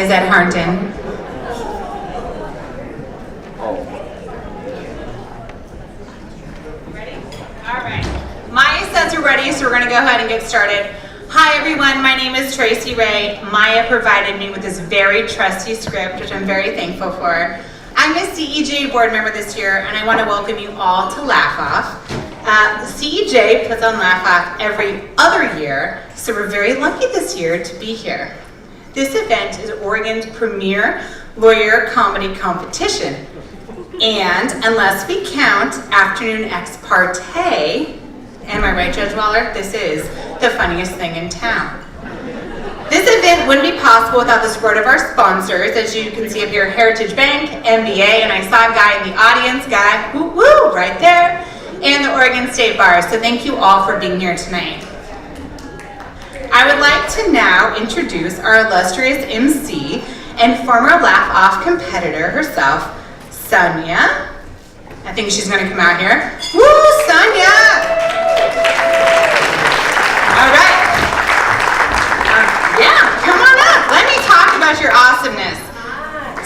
is Ed Harnton. Ready? All right. Maya's sets are ready, so we're going to go ahead and get started. Hi everyone, my name is Tracy Ray. Maya provided me with this very trusty script, which I'm very thankful for. I'm a CEJ board member this year, and I want to welcome you all to Laf Off. The CEJ puts on Laf Off every other year, so we're very lucky this year to be here. This event is Oregon's premier lawyer comedy competition. And unless we count afternoon ex parte, am I right, Judge Waller? This is the funniest thing in town. This event wouldn't be possible without the support of our sponsors. As you can see up here, Heritage Bank, MBA, and I saw a guy in the audience, woo woo, right there, and the Oregon State Bar. So thank you all for being here tonight. I would like to now introduce our illustrious MC and former Laf Off competitor herself, Sonia. I think she's gonna come out here. Woo, Sonia! All right. Yeah, come on up. Let me talk about your awesomeness.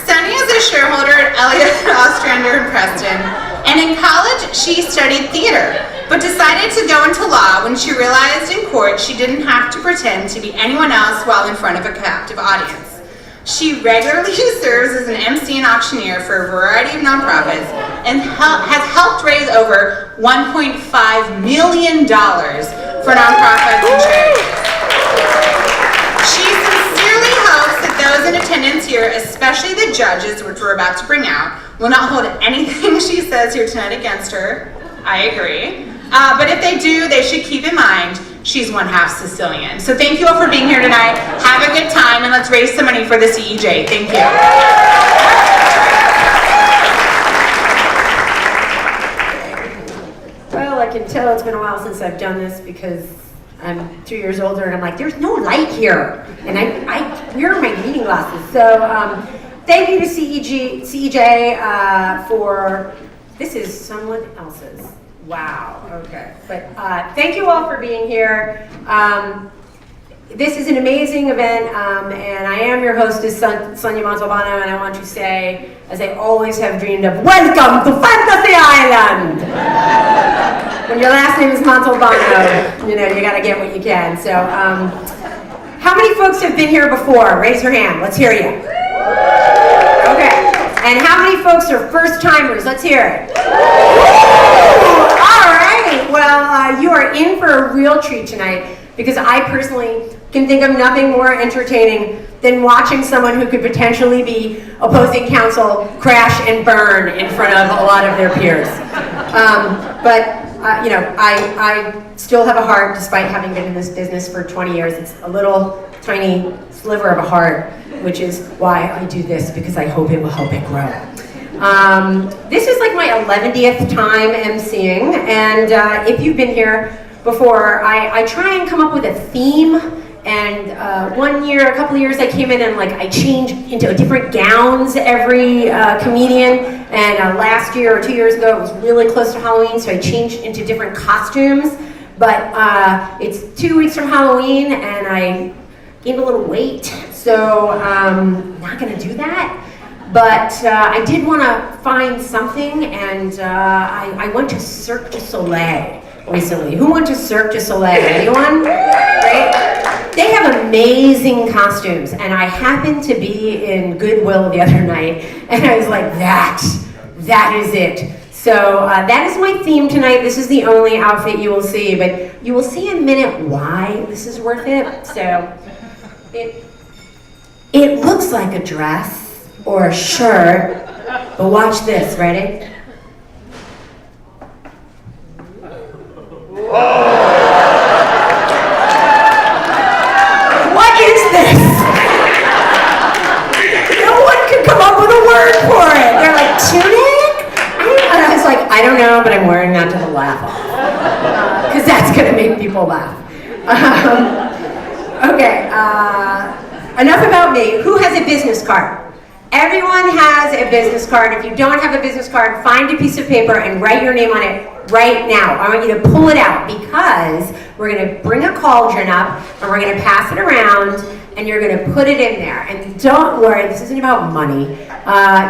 Sonia is a shareholder at Elliott Ostrander in Preston, and in college she studied theater, but decided to go into law when she realized in court she didn't have to pretend to be anyone else while in front of a captive audience. She regularly serves as an MC and auctioneer for a variety of nonprofits and has helped raise over $1.5 million for nonprofits and charities. She sincerely hopes that those in attendance here, especially the judges, which we're about to bring out, will not hold anything she says here tonight against her. I agree. But if they do, they should keep in mind she's one half Sicilian. So thank you all for being here tonight. Have a good time, and let's raise some money for the CEJ. Thank you. Well, I can tell it's been a while since I've done this because I'm 2 years older and I'm like, there's no light here. And I wear my reading glasses. So thank you to CEJ for, this is someone else's. Wow, okay. But thank you all for being here. This is an amazing event, and I am your hostess, Sonia Montalbano, and I want to say, as I always have dreamed of, welcome to Fantasy Island! When your last name is Montalbano, you know, you gotta get what you can. So, how many folks have been here before? Raise your hand, let's hear you. Okay, and how many folks are first timers? Let's hear it. All right, well, you are in for a real treat tonight because I personally can think of nothing more entertaining than watching someone who could potentially be opposing counsel crash and burn in front of a lot of their peers. You know, I still have a heart despite having been in this business for 20 years. It's a little tiny sliver of a heart, which is why I do this, because I hope it will help it grow. This is like my 11th time emceeing, and if you've been here before, I try and come up with a theme. And one year, a couple of years, I came in and I change into different gowns every comedian. And last year or 2 years ago, it was really close to Halloween, so I changed into different costumes. But it's 2 weeks from Halloween, and I gained a little weight, so not gonna do that. But I did want to find something, and I went to Cirque du Soleil recently. Who went to Cirque du Soleil? Anyone? Right? They have amazing costumes, and I happened to be in Goodwill the other night, and I was like, that is it. So that is my theme tonight. This is the only outfit you will see, but you will see in a minute why this is worth it. So it looks like a dress or a shirt, but watch this, ready? What is this? No one could come up with a word for it. They're like, tunic? And I was like, I don't know, but I'm wearing that to the Laf Off. Because that's going to make people laugh. Okay, enough about me. Who has a business card? Everyone has a business card. If you don't have a business card, find a piece of paper and write your name on it right now. I want you to pull it out because we're going to bring a cauldron up and we're going to pass it around, and you're going to put it in there. And don't worry, this isn't about money.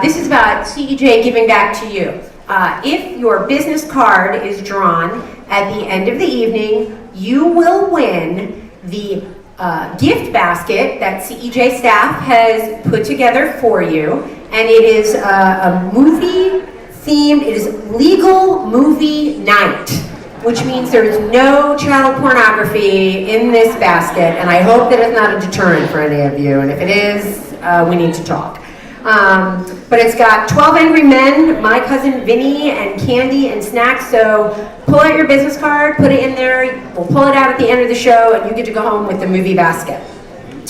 This is about CEJ giving back to you. If your business card is drawn at the end of the evening, you will win the gift basket that CEJ staff has put together for you. And it is a movie themed, it is legal movie night, which means there is no child pornography in this basket, and I hope that it's not a deterrent for any of you, and if it is, we need to talk. But it's got 12 Angry Men, My Cousin Vinny, and candy and snacks, so pull out your business card, put it in there, we'll pull it out at the end of the show, and you get to go home with the movie basket.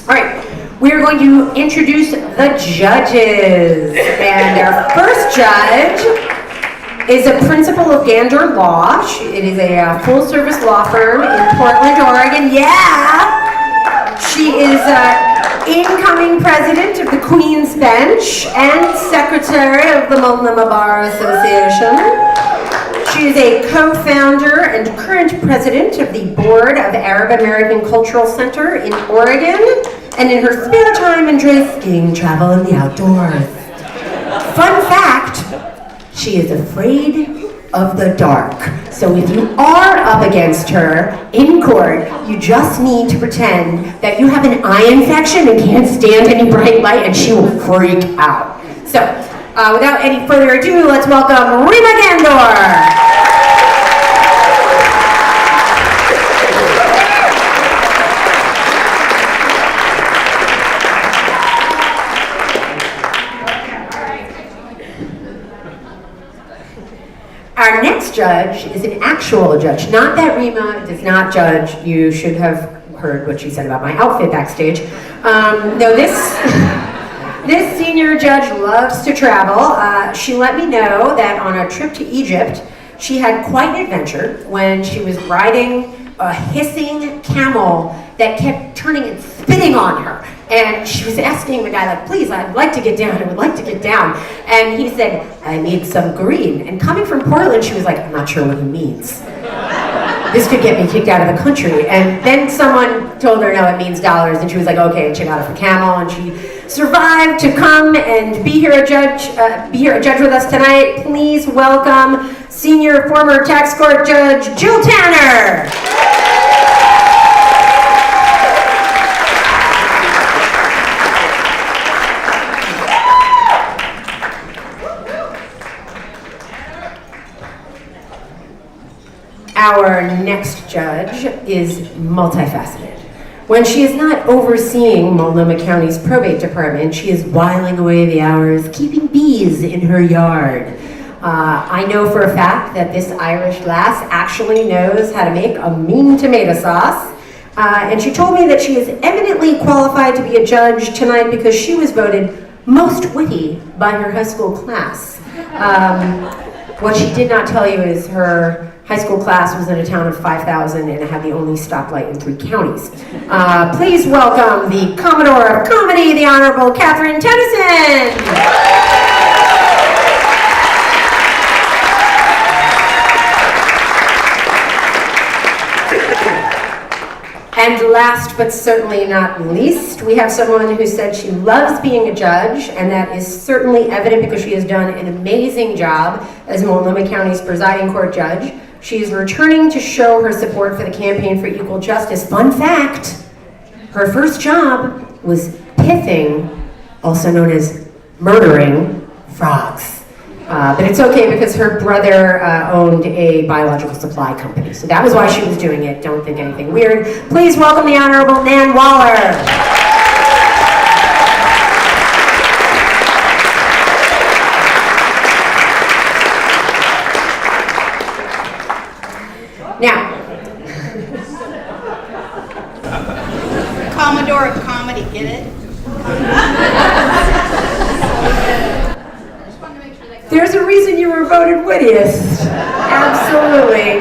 All right, we are going to introduce the judges, and our first judge is a principal of Gander Law. It is a full-service law firm in Portland, Oregon. Yeah! She is incoming president of the Queen's Bench and secretary of the Multnomah Bar Association. She is a co-founder and current president of the board of Arab American Cultural Center in Oregon, and in her spare time enjoys skiing, travel, and the outdoors. Fun fact, she is afraid of the dark. So if you are up against her in court, you just need to pretend that you have an eye infection and can't stand any bright light, and she will freak out. So without any further ado, let's welcome Rima Gandor. Our next judge is an actual judge. Not that Rima does not judge. You should have heard what she said about my outfit backstage. No, this senior judge loves to travel. She let me know that on a trip to Egypt, she had quite an adventure when she was riding a hissing camel that kept turning and spitting on her. And she was asking the guy, like, please, I'd like to get down, I would like to get down. And he said, I need some green. And coming from Portland, she was like, I'm not sure what he means. This could get me kicked out of the country. And then someone told her, no, it means dollars. And she was like, okay, and she got off the camel, and she survived to come and be here a judge with us tonight. Please welcome senior former tax court judge, Jill Tanner. Our next judge is multifaceted. When she is not overseeing Multnomah County's probate department, she is whiling away the hours, keeping bees in her yard. I know for a fact that this Irish lass actually knows how to make a mean tomato sauce. And she told me that she is eminently qualified to be a judge tonight because she was voted most witty by her high school class. What she did not tell you is her high school class was in a town of 5,000 and it had the only stoplight in 3 counties. Please welcome the Commodore of Comedy, the Honorable Catherine Tennyson. And last but certainly not least, we have someone who said she loves being a judge, and that is certainly evident because she has done an amazing job as Multnomah County's presiding court judge. She is returning to show her support for the Campaign for Equal Justice. Fun fact, her first job was piffing, also known as murdering, frogs. But it's okay because her brother owned a biological supply company. So that was why she was doing it. Don't think anything weird. Please welcome the Honorable Nan Waller. Now, Commodore of Comedy, get it? there's a reason you were voted wittiest. Absolutely.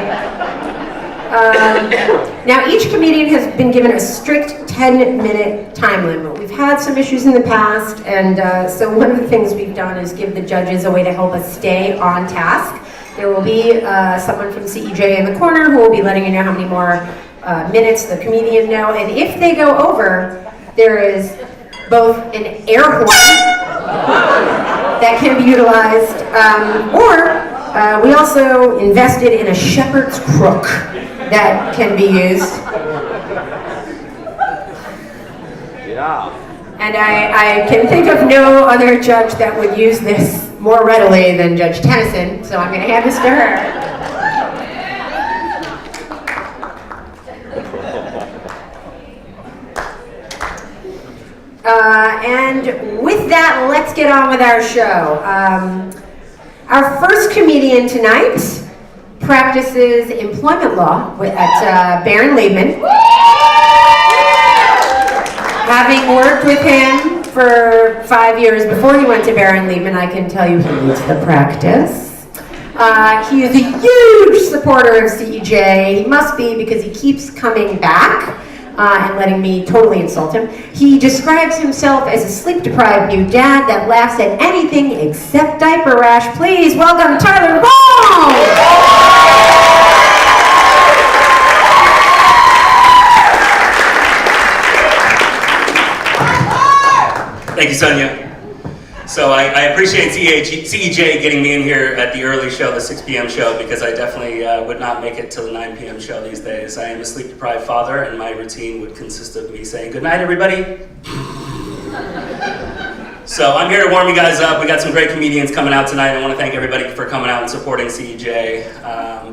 Now, each comedian has been given a strict 10-minute time limit. We've had some issues in the past, and so one of the things we've done is give the judges a way to help us stay on task. There will be someone from CEJ in the corner who will be letting you know how many more minutes the comedian know, and if they go over, There is both an air horn that can be utilized, or we also invested in a shepherd's crook that can be used. Yeah. And I can think of no other judge that would use this more readily than Judge Tennyson, so I'm going to hand this to her. And with that, let's get on with our show. Our first comedian tonight practices employment law at Baron Liebman. Having worked with him for 5 years before he went to Baron Liebman, I can tell you he needs the practice. He is a huge supporter of CEJ. He must be, because he keeps coming back and letting me totally insult him. He describes himself as a sleep-deprived new dad that laughs at anything except diaper rash. Please welcome Tyler Baum! Thank you, Sonia. So I appreciate CEJ getting me in here at the early show, the 6 p.m. show, because I definitely would not make it till the 9 p.m. show these days. I am a sleep-deprived father, and my routine would consist of me saying, "Good night, everybody." So I'm here to warm you guys up. We got some great comedians coming out tonight. I want to thank everybody for coming out and supporting CEJ.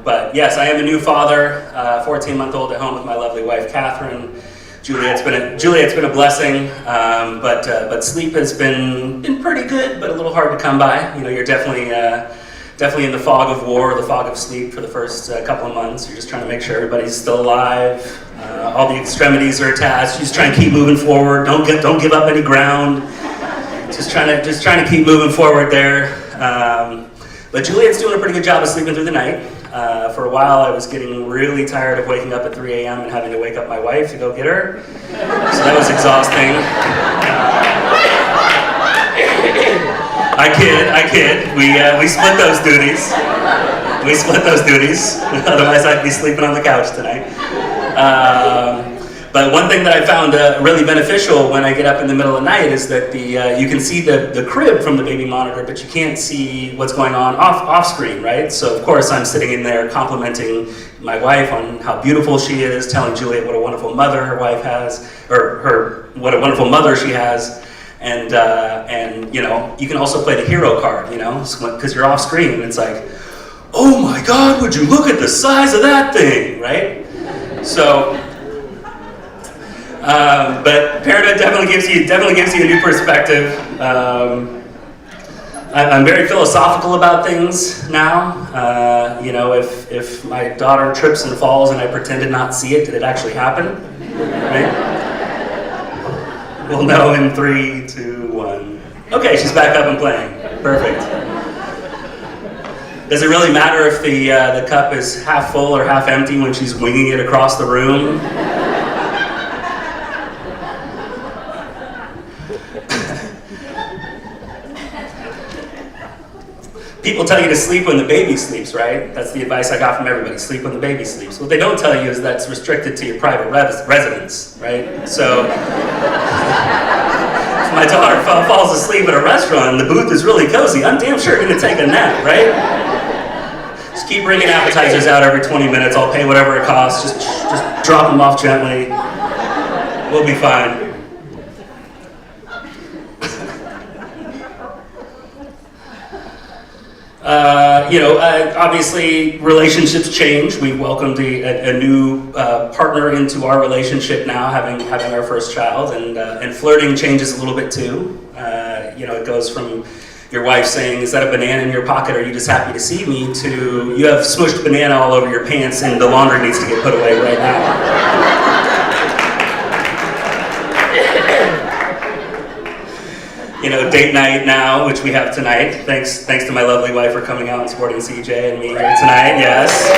But yes, I am a new father, 14-month-old at home with my lovely wife, Catherine. Juliet's been a blessing, but sleep has been pretty good, but a little hard to come by. You know, you're definitely in the fog of war, the fog of sleep for the first couple of months. You're just trying to make sure everybody's still alive. All the extremities are attached. You just trying to keep moving forward. Don't give up any ground. Just trying to keep moving forward there. But Juliet's doing a pretty good job of sleeping through the night. For a while, I was getting really tired of waking up at 3 a.m. and having to wake up my wife to go get her. So that was exhausting. I kid. We split those duties. Otherwise, I'd be sleeping on the couch tonight. But one thing that I found really beneficial when I get up in the middle of the night is that you can see the crib from the baby monitor, but you can't see what's going on off screen, right? So of course I'm sitting in there complimenting my wife on how beautiful she is, telling Juliet what a wonderful mother her wife has, or what a wonderful mother she has, and you know, you can also play the hero card, you know, because you're off screen and it's like, oh my God, would you look at the size of that thing, right? So. But parenthood definitely gives you a new perspective. I'm very philosophical about things now. You know, if my daughter trips and falls and I pretend to not see it, did it actually happen? Right? We'll know in 3, 2, 1. Okay, she's back up and playing. Perfect. Does it really matter if the cup is half full or half empty when she's winging it across the room? People tell you to sleep when the baby sleeps, right? That's the advice I got from everybody, sleep when the baby sleeps. What they don't tell you is that's restricted to your private residence, right? So, if my daughter falls asleep at a restaurant and the booth is really cozy, I'm damn sure gonna take a nap, right? Just keep bringing appetizers out every 20 minutes, I'll pay whatever it costs, just drop them off gently. We'll be fine. You know, obviously relationships change. We welcomed a new partner into our relationship now, having our first child, and flirting changes a little bit too. You know, it goes from your wife saying, "Is that a banana in your pocket? Or are you just happy to see me?" to "You have smushed banana all over your pants and the laundry needs to get put away right now." You know, date night now, which we have tonight. Thanks to my lovely wife for coming out and supporting CJ and me here tonight, yes.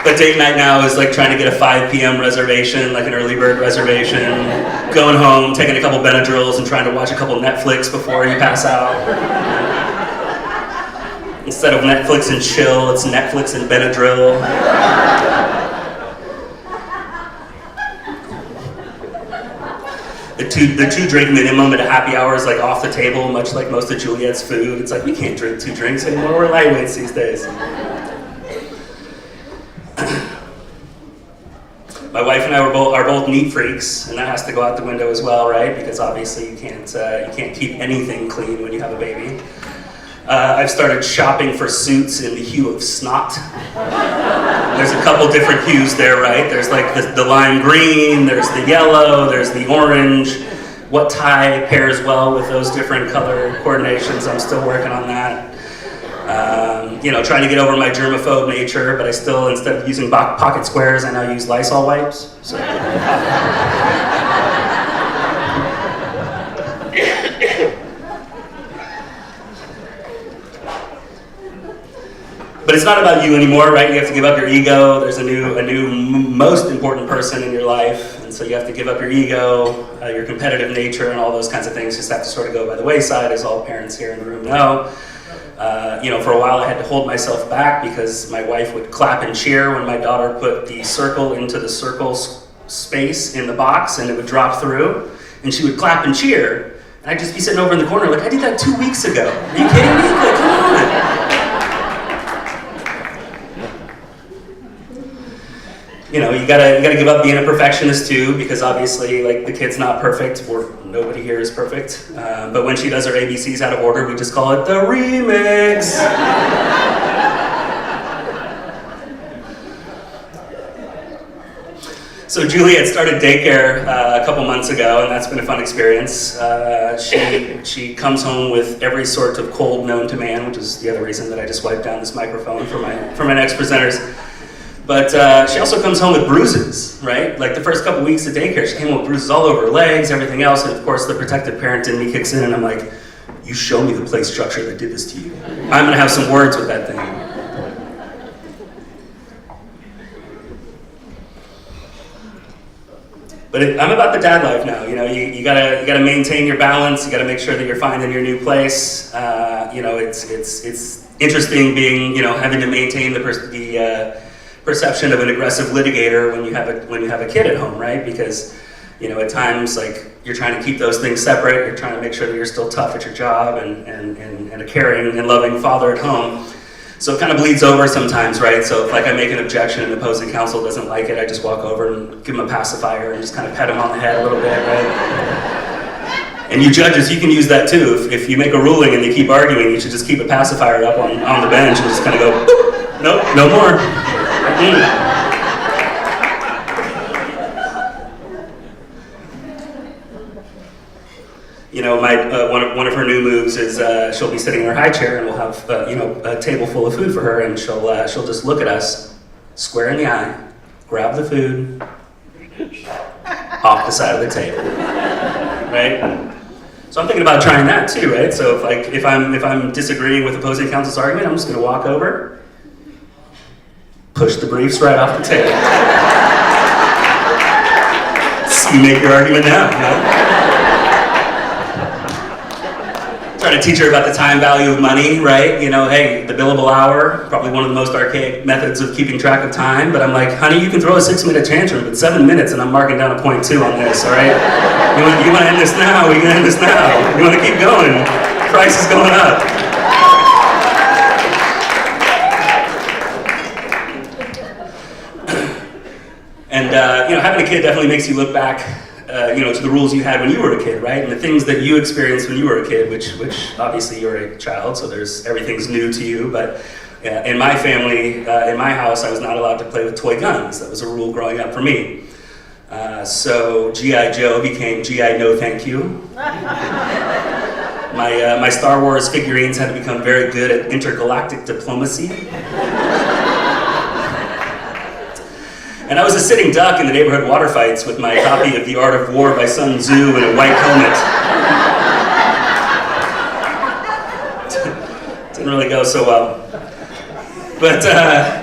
But date night now is like trying to get a 5 p.m. reservation, like an early bird reservation, going home, taking a couple Benadryls and trying to watch a couple Netflix before you pass out. Instead of Netflix and chill, it's Netflix and Benadryl. The two drink minimum at a happy hour is like off the table, much like most of Juliet's food. It's like, we can't drink 2 drinks anymore, we're lightweights these days. My wife and I are both neat freaks, and that has to go out the window as well, right? Because obviously you can't keep anything clean when you have a baby. I've started shopping for suits in the hue of snot. There's a couple different hues there, right? There's like the lime green, there's the yellow, there's the orange. What tie pairs well with those different color coordinations? I'm still working on that. Trying to get over my germaphobe nature, but I still, instead of using pocket squares, I now use Lysol wipes. So. But it's not about you anymore, right? You have to give up your ego. There's a new most important person in your life, and so you have to give up your ego, your competitive nature, and all those kinds of things just have to sort of go by the wayside, as all parents here in the room know. For a while I had to hold myself back because my wife would clap and cheer when my daughter put the circle into the circle space in the box, and it would drop through, and she would clap and cheer, and I'd just be sitting over in the corner like, I did that 2 weeks ago. Are you kidding me? Like, come on. You gotta give up being a perfectionist too, because obviously, like, the kid's not perfect, or nobody here is perfect. But when she does her ABCs out of order, we just call it the remix. So Juliet started daycare a couple months ago, and that's been a fun experience. She comes home with every sort of cold known to man, which is the other reason that I just wiped down this microphone for my next presenters. But she also comes home with bruises, right? Like the first couple weeks of daycare, she came home with bruises all over her legs, everything else, and of course the protective parent in me kicks in, and I'm like, you show me the play structure that did this to you. I'm gonna have some words with that thing. But I'm about the dad life now. You gotta maintain your balance. You gotta make sure that you're finding your new place. It's interesting being, having to maintain the perception of an aggressive litigator when you have a kid at home, right? Because at times, like, you're trying to keep those things separate. You're trying to make sure that you're still tough at your job and a caring and loving father at home. So it kind of bleeds over sometimes, right? So if, like, I make an objection and the opposing counsel doesn't like it, I just walk over and give them a pacifier and just kind of pet them on the head a little bit, right? And you judges, you can use that too. If you make a ruling and they keep arguing, you should just keep a pacifier up on the bench and just kind of go, nope, no more. One of her new moves is she'll be sitting in her high chair and we'll have a table full of food for her, and she'll just look at us square in the eye, grab the food off the side of the table, right? So I'm thinking about trying that too, right? So if I'm disagreeing with opposing counsel's argument, I'm just going to walk over, push the briefs right off the table. So you make your argument now, Try to teach her about the time value of money, right? Hey, the billable hour, probably one of the most archaic methods of keeping track of time, but I'm like, honey, you can throw a 6-minute tantrum, but 7 minutes and I'm marking down a 0.2 on this, all right? You want to end this now, we can end this now. You want to keep going, price is going up. And having a kid definitely makes you look back, to the rules you had when you were a kid, right? And the things that you experienced when you were a kid, which obviously you're a child, so everything's new to you. But in my family, in my house, I was not allowed to play with toy guns. That was a rule growing up for me. So G.I. Joe became G.I. No Thank You. My Star Wars figurines had to become very good at intergalactic diplomacy. And I was a sitting duck in the neighborhood water fights with my copy of The Art of War by Sun Tzu and a white helmet. Didn't really go so well. But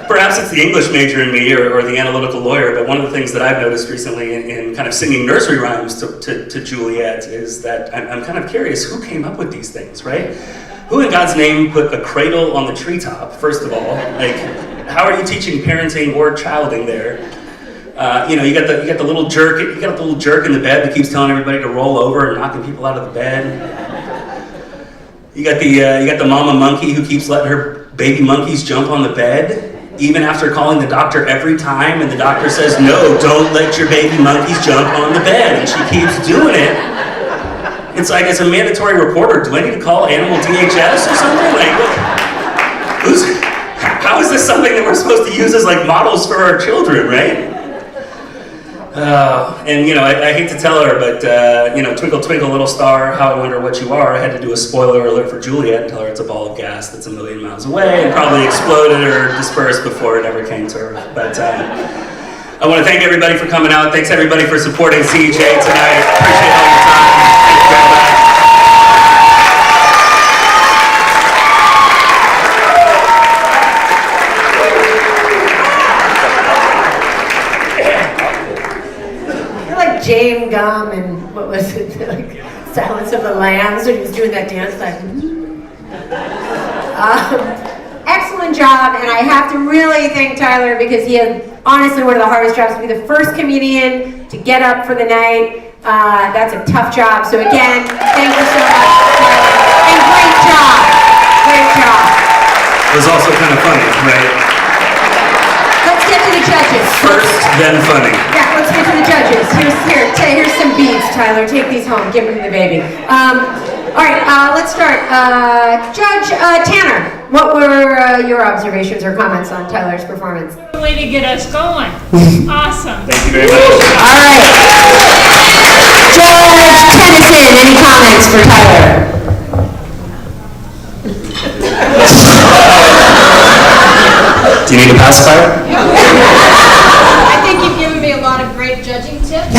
perhaps it's the English major in me or the analytical lawyer, but one of the things that I've noticed recently in kind of singing nursery rhymes to Juliet is that I'm kind of curious, who came up with these things, right? Who in God's name put a cradle on the treetop, first of all? Like, how are you teaching parenting or childing there? You got the little jerk. You got the little jerk in the bed that keeps telling everybody to roll over and knocking people out of the bed. You got the mama monkey who keeps letting her baby monkeys jump on the bed, even after calling the doctor every time, and the doctor says, no, don't let your baby monkeys jump on the bed, and she keeps doing it. It's like, as a mandatory reporter, do I need to call Animal DHS or something? Like, how is this something that we're supposed to use as like models for our children, right? I hate to tell her, but twinkle twinkle little star, how I wonder what you are. I had to do a spoiler alert for Juliet and tell her it's a ball of gas that's 1,000,000 miles away and probably exploded or dispersed before it ever came to Earth. But I want to thank everybody for coming out. Thanks everybody for supporting CJ tonight. Appreciate all your time. Thank you very much. Jane Gum and what was it, like Silence of the Lambs, when he was doing that dance like. Excellent job, and I have to really thank Tyler because he had honestly one of the hardest jobs to be the first comedian to get up for the night. That's a tough job. So again, thank you so much, Tyler, and great job. Great job. It was also kind of funny, right? Let's get to the judges. First, then funny. Yeah, let's get to the judges. Here's some beads, Tyler. Take these home. Give them to the baby. All right, let's start. Judge Tanner, what were your observations or comments on Tyler's performance? Way to get us going. Awesome. Thank you very much. All right. Judge Tennyson, any comments for Tyler? Do you need a pacifier? I think you've given me a lot of great judging tips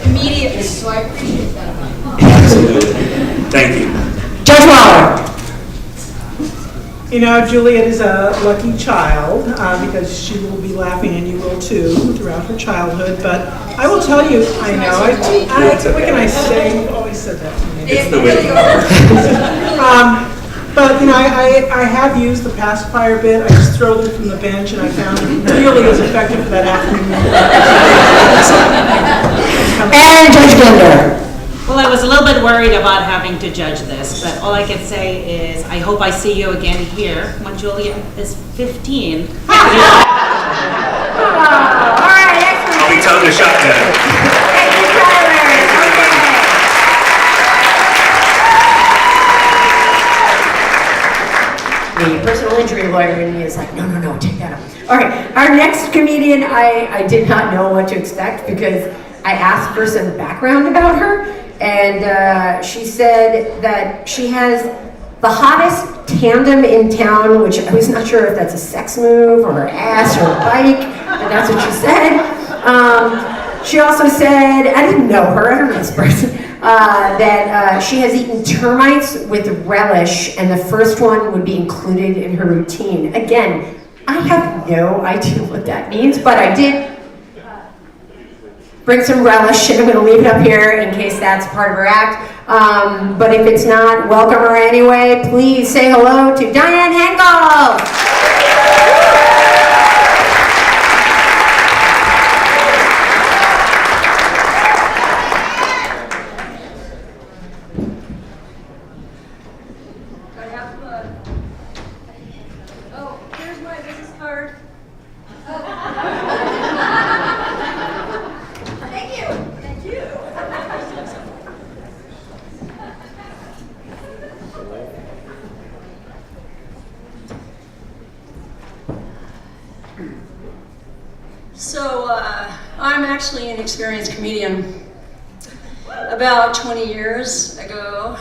immediately, so I appreciate that. Absolutely. Thank you. Judge Waller. You know, Juliet is a lucky child because she will be laughing, and you will too, throughout her childhood. But I will tell you, I know, what can I say? You've always said that to me. It's the way. But, you know, I have used the pacifier bit. I just throw them from the bench, and I found it really is effective for that afternoon. And Judge Gender. Well, I was a little bit worried about having to judge this, but all I can say is I hope I see you again here when Julia is 15. All right, excellent. I'll be towing the shotgun. Thank you, Tyler. The personal injury lawyer in me is like, no, take that out. All right, our next comedian, I did not know what to expect because I asked for some background about her, and she said that she has the hottest tandem in town, which I was not sure if that's a sex move or her ass or a bike, but that's what she said. She also said, I didn't know her, I don't know this person, that she has eaten termites with relish, and the first one would be included in her routine. Again, I have no idea what that means, but I did bring some relish, and I'm going to leave it up here in case that's part of her act. But if it's not, welcome her anyway. Please say hello to Diane Henkel. Here's my business card. Thank you. Thank you. So, I'm actually an experienced comedian. About 20 years ago,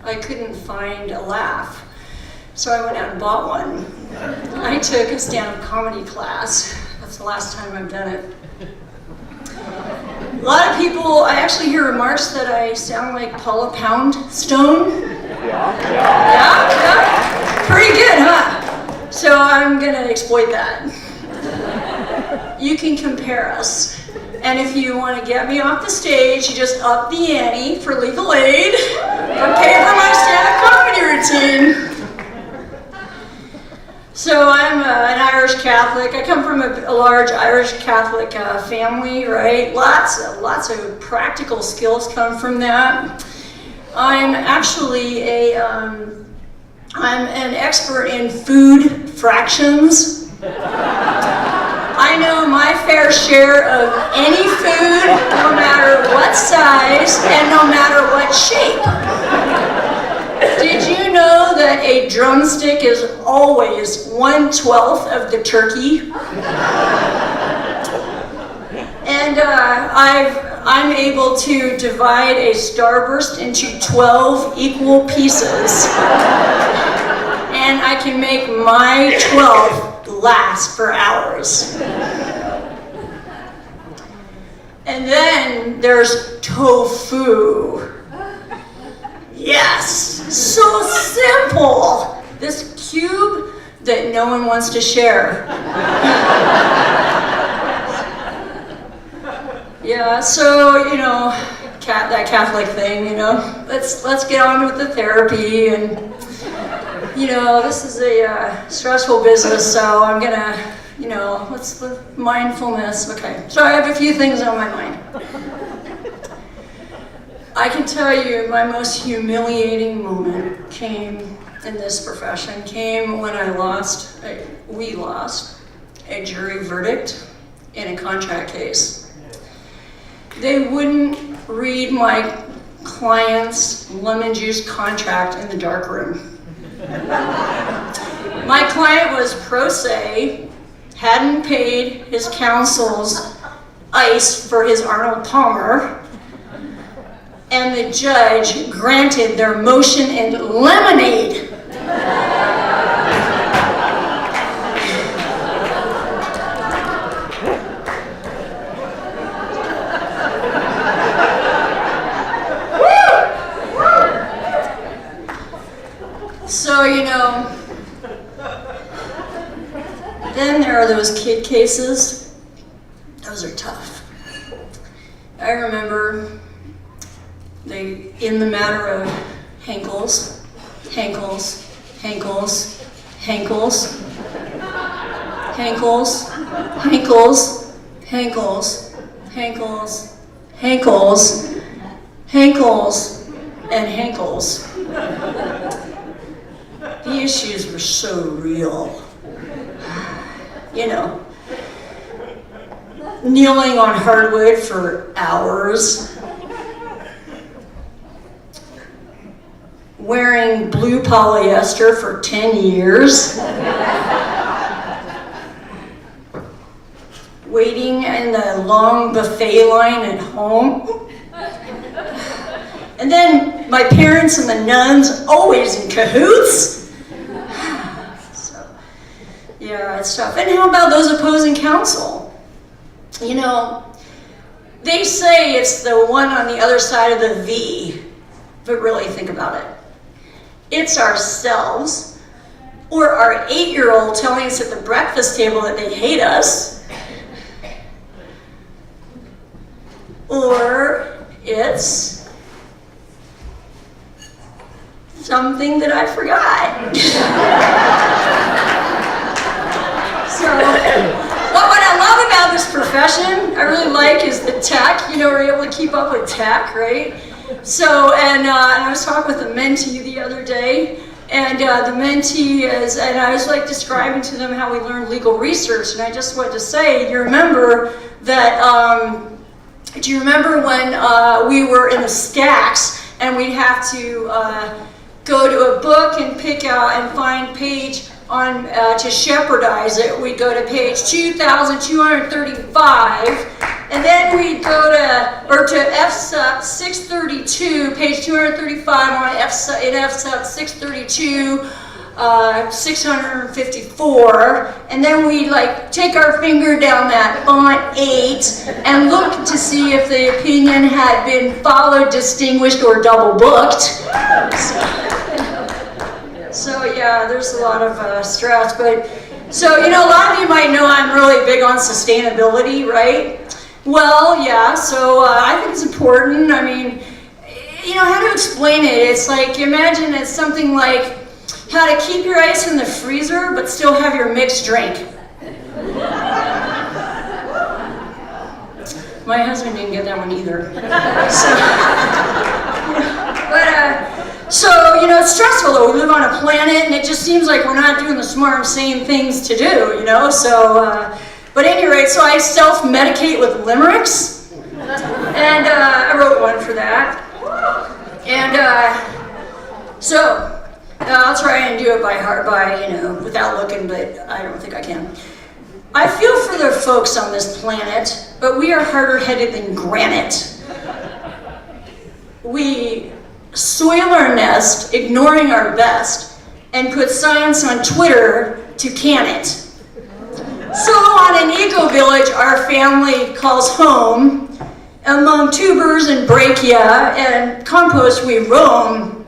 I couldn't find a laugh, so I went out and bought one. I took a stand-up comedy class. That's the last time I've done it. A lot of people, I actually hear remarks that I sound like Paula Poundstone. Yeah? Pretty good, huh? So I'm gonna exploit that. You can compare us. And if you want to get me off the stage, you just up the ante for legal aid and pay for my stand-up comedy routine. So I'm an Irish Catholic. Catholic. I come from a large Irish Catholic family, right? Lots of practical skills come from that. I'm actually I'm an expert in food fractions. I know my fair share of any food, no matter what size and no matter what shape. Did you know that a drumstick is always 1/12 of the turkey? And I'm able to divide a starburst into 12 equal pieces. And I can make my 12 last for hours. And then there's tofu. Yes, so simple. This cube that no one wants to share. Yeah, so, you know, that Catholic thing, you know, let's get on with the therapy, and, you know, this is a stressful business, so I'm gonna, you know, let's mindfulness. Okay, so I have a few things on my mind. I can tell you my most humiliating moment came in this profession, came when we lost a jury verdict in a contract case. They wouldn't read my client's lemon juice contract in the dark room. My client was pro se, hadn't paid his counsel's ice for his Arnold Palmer, and the judge granted their motion in lemonade. So, you know, then there are those kid cases. Those are tough. I remember in the matter of Hankels, Hankels, Hankels, Hankels, Hankels, Hankels, Hankels, Hankels, Hankels, Hankels, and Hankels. The issues were so real. You know, kneeling on hardwood for hours, wearing blue polyester for 10 years, waiting in the long buffet line at home, and then my parents and the nuns always in cahoots. So, yeah, it's tough. And how about those opposing counsel? You know, they say it's the one on the other side of the V, but really think about it. It's ourselves, or our 8-year-old telling us at the breakfast table that they hate us, or it's something that I forgot. So, what I love about this profession, I really like, is the tech. You know, we're able to keep up with tech, right? So, and I was talking with a mentee the other day, and the mentee is, and I was like describing to them how we learned legal research, and I just wanted to say, you remember that, do you remember when we were in the stacks, and we'd have to go to a book and pick out and find page on, to shepherdize it, we'd go to page 2,235, and then we'd go to, or to FSUP 632, page 235 on in FSUP 632, 654, and then we'd like take our finger down that font 8 and look to see if the opinion had been followed, distinguished, or double booked. So yeah, there's a lot of stress, but so, you know, a lot of you might know I'm really big on sustainability, right? Well, yeah, so I think it's important. I mean, you know, how to explain it? It's like, imagine it's something like how to keep your ice in the freezer but still have your mixed drink. My husband didn't get that one either. So, you know, it's stressful though. We live on a planet and it just seems like we're not doing the smart and sane things to do, you know? So, but at any rate, so I self-medicate with limericks. And I wrote one for that. And so, I'll try and do it by heart, without looking, but I don't think I can. I feel for the folks on this planet, but we are harder headed than granite. We soil our nest, ignoring our best, and put science on Twitter to can it. So on an eco-village our family calls home, among tubers and brachia and compost we roam,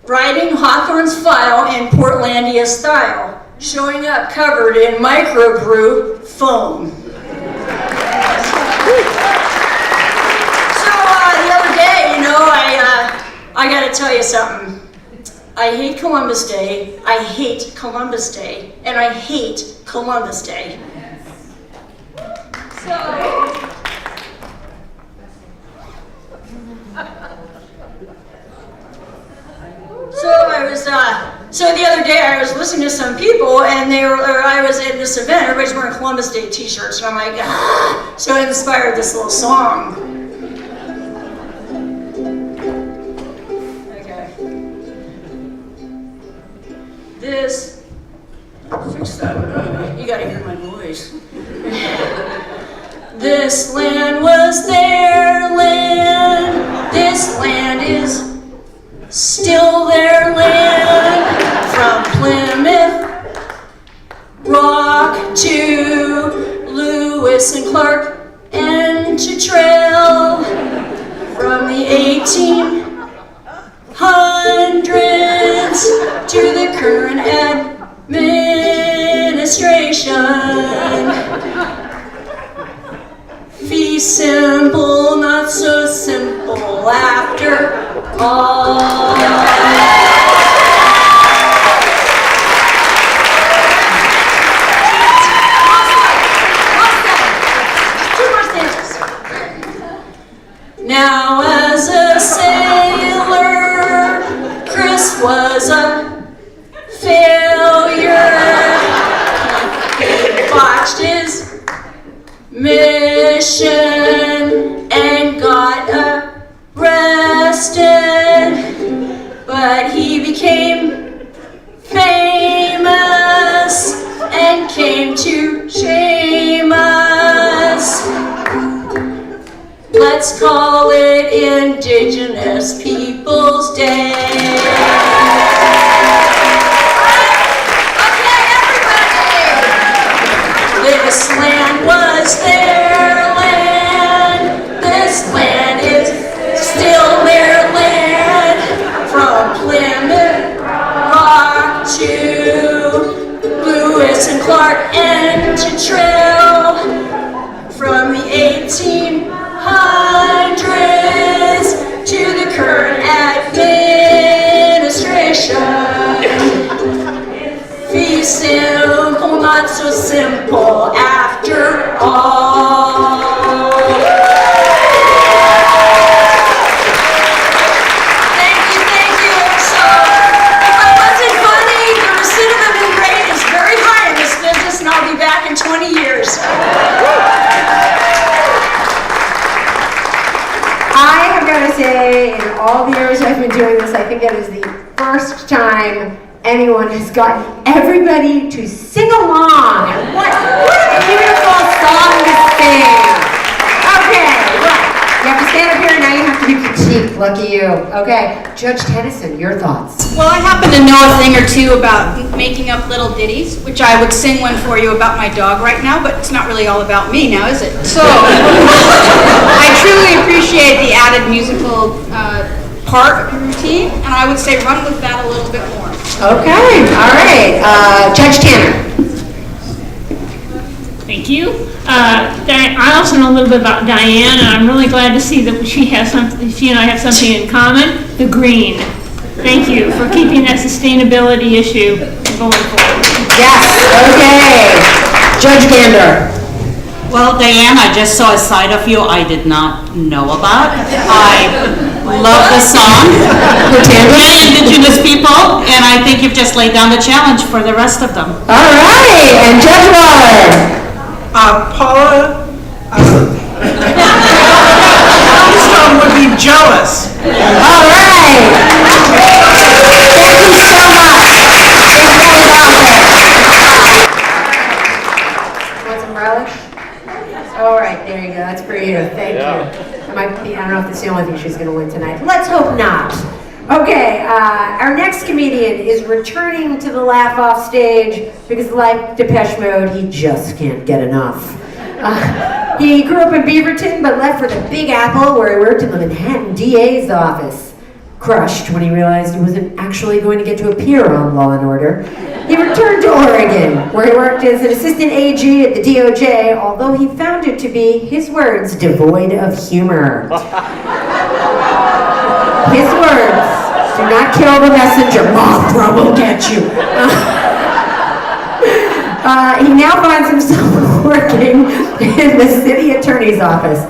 writing Hawthorne's file in Portlandia style, showing up covered in microbrew foam. So the other day, you know, I gotta tell you something. I hate Columbus Day, I hate Columbus Day, and I hate Columbus Day. So the other day I was listening to some people and I was at this event, everybody's wearing Columbus Day t-shirts, and I'm like, ah! So it inspired this little song. Okay. Fix that. You gotta hear my voice. This land was their land, this land is still their land, from Plymouth Rock to Lewis and Clark and to Trail, from the 1800s to the current administration. Fee simple, not so simple after all. Now as a sailor, Chris was a failure. He botched his mission and got arrested, but he became famous and came to shame us. Let's call it Indigenous Peoples' Day. Okay, everybody! This land was their land. This land is still their land. From Plymouth Rock to Lewis and Clark and to Trail. From the 1800s to the current administration. Fee simple, not so simple after all. Thank you. So, if I wasn't funny, the recidivism rate is very high in this business, and I'll be back in 20 years. I have got to say, in all the years I've been doing this, I think it is the first time anyone has gotten everybody to sing along. And what a beautiful song to sing. Okay, right. You have to stand up here and now you have to be critiqued. Lucky you. Okay, Judge Tennyson, your thoughts. Well, I happen to know a thing or two about making up little ditties, which I would sing one for you about my dog right now, but it's not really all about me now, is it? So, I truly appreciate the added musical part of your routine, and I would say run with that a little bit more. Okay, all right. Judge Tanner. Thank you. I also know a little bit about Diane, and I'm really glad to see that she and I have something in common, the green. Thank you for keeping that sustainability issue going forward. Yes, okay. Judge Gander. Well, Diane, I just saw a side of you I did not know about. I love the song. Many Indigenous people, and I think you've just laid down the challenge for the rest of them. All right, and Judge Waller. Paula, Stone would be jealous. All right. Thank you so much. Want some garlic? All right, there you go. That's for you. Thank you. I don't know if it's the only thing she's going to win tonight. Let's hope not. Okay, our next comedian is returning to the Laf Off stage because, like Depeche Mode, he just can't get enough. He grew up in Beaverton, but left for the Big Apple, where he worked in the Manhattan DA's office. Crushed when he realized he wasn't actually going to get to appear on Law & Order, he returned to Oregon, where he worked as an assistant AG at the DOJ, although he found it to be, his words, devoid of humor. His words, do not kill the messenger, Mothra will get you. He now finds himself working in the city attorney's office,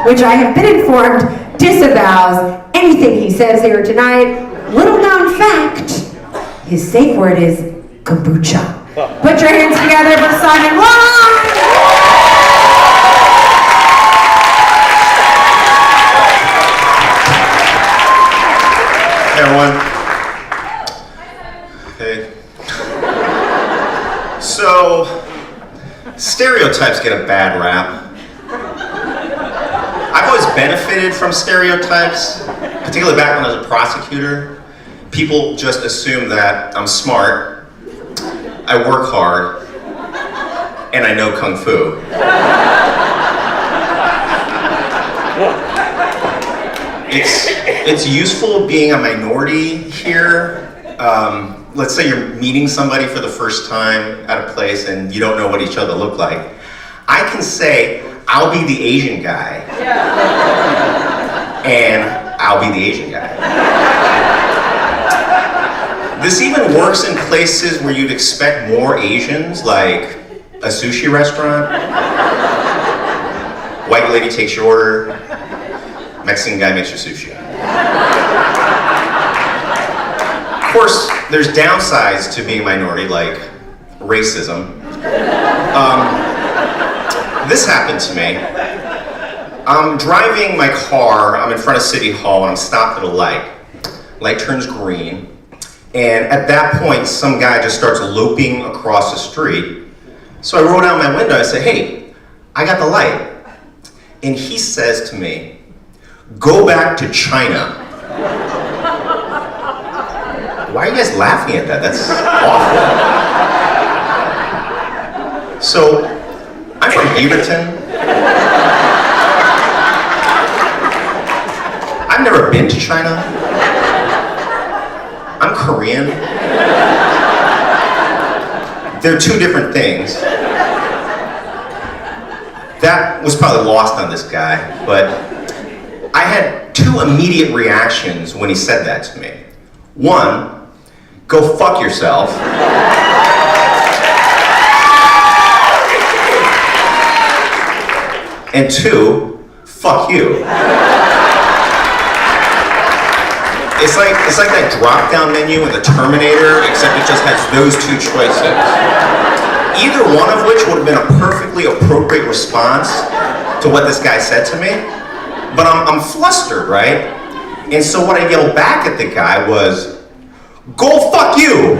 which I have been informed disavows anything he says here tonight. Little known fact, his safe word is kombucha. Put your hands together for Simon Long! Hey everyone. Hey. So, stereotypes get a bad rap. I've always benefited from stereotypes, particularly back when I was a prosecutor. People just assume that I'm smart, I work hard, and I know Kung Fu. It's useful being a minority here. Let's say you're meeting somebody for the first time at a place and you don't know what each other look like. I can say, I'll be the Asian guy. And I'll be the Asian guy. This even works in places where you'd expect more Asians, like a sushi restaurant. White lady takes your order. Mexican guy makes your sushi. Of course, there's downsides to being a minority, like racism. This happened to me. I'm driving my car, I'm in front of City Hall, and I'm stopped at a light. Light turns green, and at that point, some guy just starts loping across the street. So I roll down my window, I say, hey, I got the light. And he says to me, go back to China. Why are you guys laughing at that? That's awful. So, I'm from Beaverton. I've never been to China. I'm Korean. They're two different things. That was probably lost on this guy, but I had two immediate reactions when he said that to me. One, go fuck yourself. And two, fuck you. It's like that drop-down menu in the Terminator, except it just has those two choices. Either one of which would have been a perfectly appropriate response to what this guy said to me. But I'm flustered, right? And so what I yelled back at the guy was, go fuck you!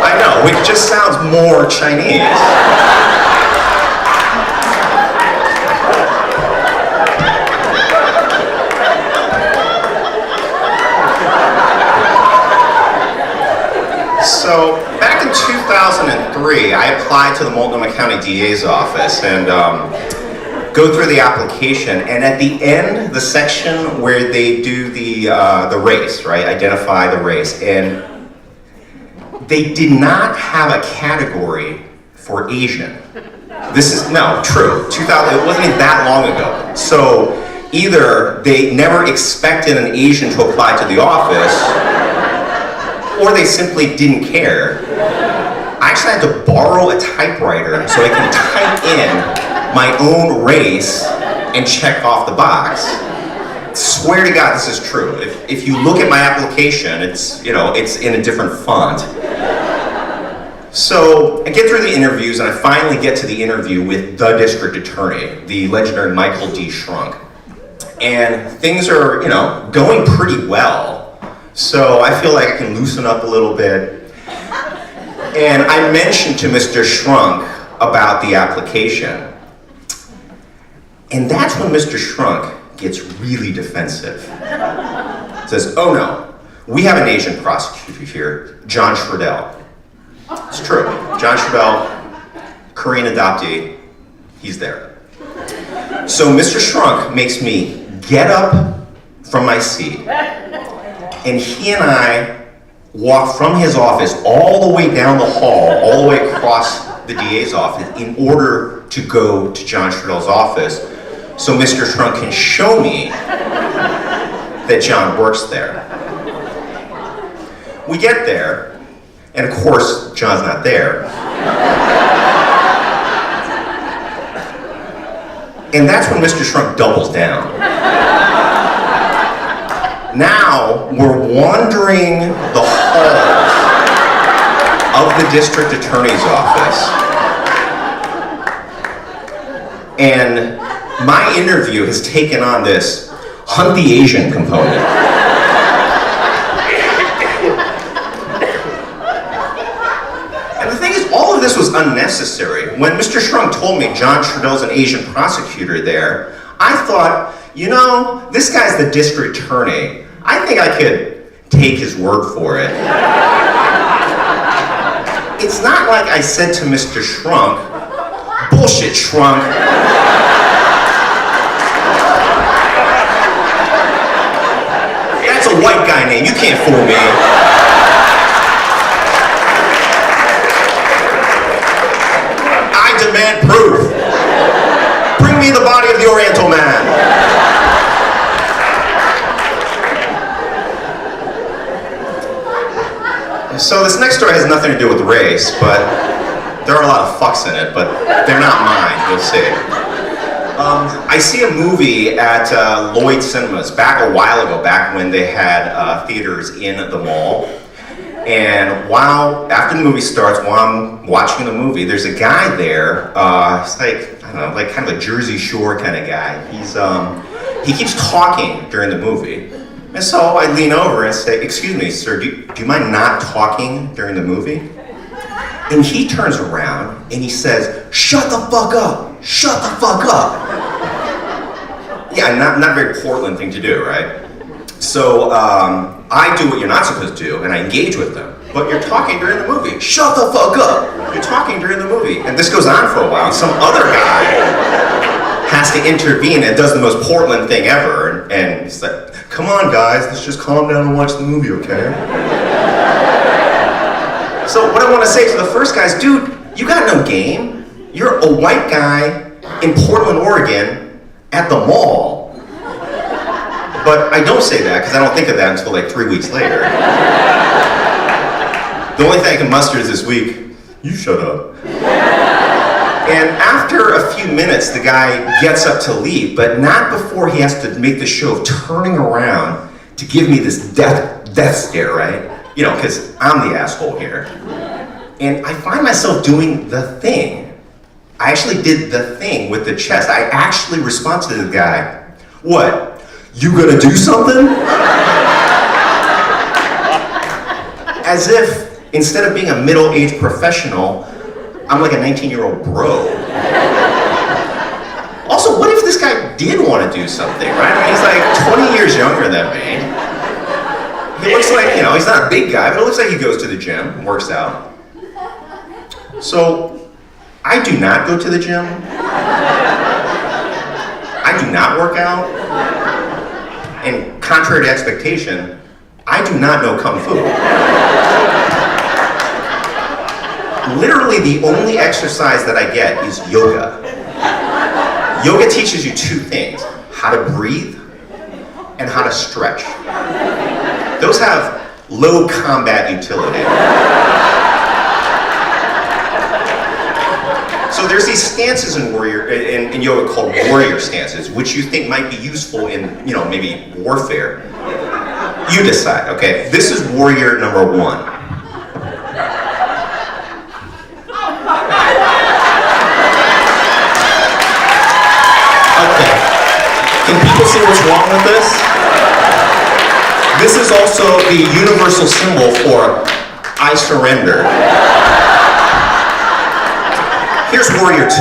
I know, it just sounds more Chinese. So, back in 2003, I applied to the Multnomah County DA's office and go through the application. And at the end, the section where they do the race, right, identify the race, and they did not have a category for Asian. This is, no, true, 2000, it wasn't even that long ago. So, either they never expected an Asian to apply to the office, or they simply didn't care. I actually had to borrow a typewriter so I can type in my own race and check off the box. Swear to God, this is true. If you look at my application, it's in a different font. So I get through the interviews, and I finally get to the interview with the district attorney, the legendary Michael D. Shrunk. And things are, going pretty well. So I feel like I can loosen up a little bit. And I mentioned to Mr. Shrunk about the application. And that's when Mr. Shrunk gets really defensive. Says, oh no, we have an Asian prosecutor here, John Schradell. It's true, John Schradell, Korean adoptee, he's there. So Mr. Shrunk makes me get up from my seat, and he and I walk from his office all the way down the hall, all the way across the DA's office in order to go to John Schradell's office so Mr. Shrunk can show me that John works there. We get there, and of course, John's not there. And that's when Mr. Shrunk doubles down. Now, we're wandering the halls of the district attorney's office. And my interview has taken on this hunt the Asian component. And the thing is, all of this was unnecessary. When Mr. Shrunk told me John Schradell's an Asian prosecutor there, I thought, this guy's the district attorney. I think I could take his word for it. It's not like I said to Mr. Shrunk, bullshit, Shrunk. That's a white guy name, you can't fool me. I demand proof. Bring me the body of the Oriental man. So this next story has nothing to do with race, but there are a lot of fucks in it, but they're not mine, you'll see. I see a movie at Lloyd Cinemas back a while ago, back when they had theaters in the mall. And after the movie starts, while I'm watching the movie, there's a guy there, he's like, I don't know, like kind of a Jersey Shore kind of guy. He keeps talking during the movie. And so I lean over and say, excuse me, sir, do you mind not talking during the movie? And he turns around and he says, shut the fuck up, shut the fuck up. Yeah, not a very Portland thing to do, right? So I do what you're not supposed to do and I engage with them. But you're talking during the movie, shut the fuck up. You're talking during the movie. And this goes on for a while and some other guy has to intervene and does the most Portland thing ever. And he's like, come on guys, let's just calm down and watch the movie, okay? So what I want to say to the first guy is, dude, you got no game. You're a white guy in Portland, Oregon at the mall. But I don't say that because I don't think of that until like 3 weeks later. The only thing I can muster is this week, you shut up. And after a few minutes, the guy gets up to leave, but not before he has to make the show of turning around to give me this death stare, right? Because I'm the asshole here. And I find myself doing the thing. I actually did the thing with the chest. I actually responded to the guy, what, you gonna do something? As if, instead of being a middle-aged professional, I'm like a 19-year-old bro. Also, what if this guy did want to do something, right? I mean, he's like 20 years younger than me. He looks like, he's not a big guy, but it looks like he goes to the gym and works out. So, I do not go to the gym. I do not work out. And contrary to expectation, I do not know Kung Fu. Literally the only exercise that I get is yoga. Yoga teaches you two things. how to breathe, and how to stretch. Those have low combat utility. So there's these stances in yoga called warrior stances, which you think might be useful in, maybe warfare. You decide, okay? This is warrior number 1. Okay. Can people see what's wrong with this? This is also the universal symbol for I surrender. Here's warrior 2.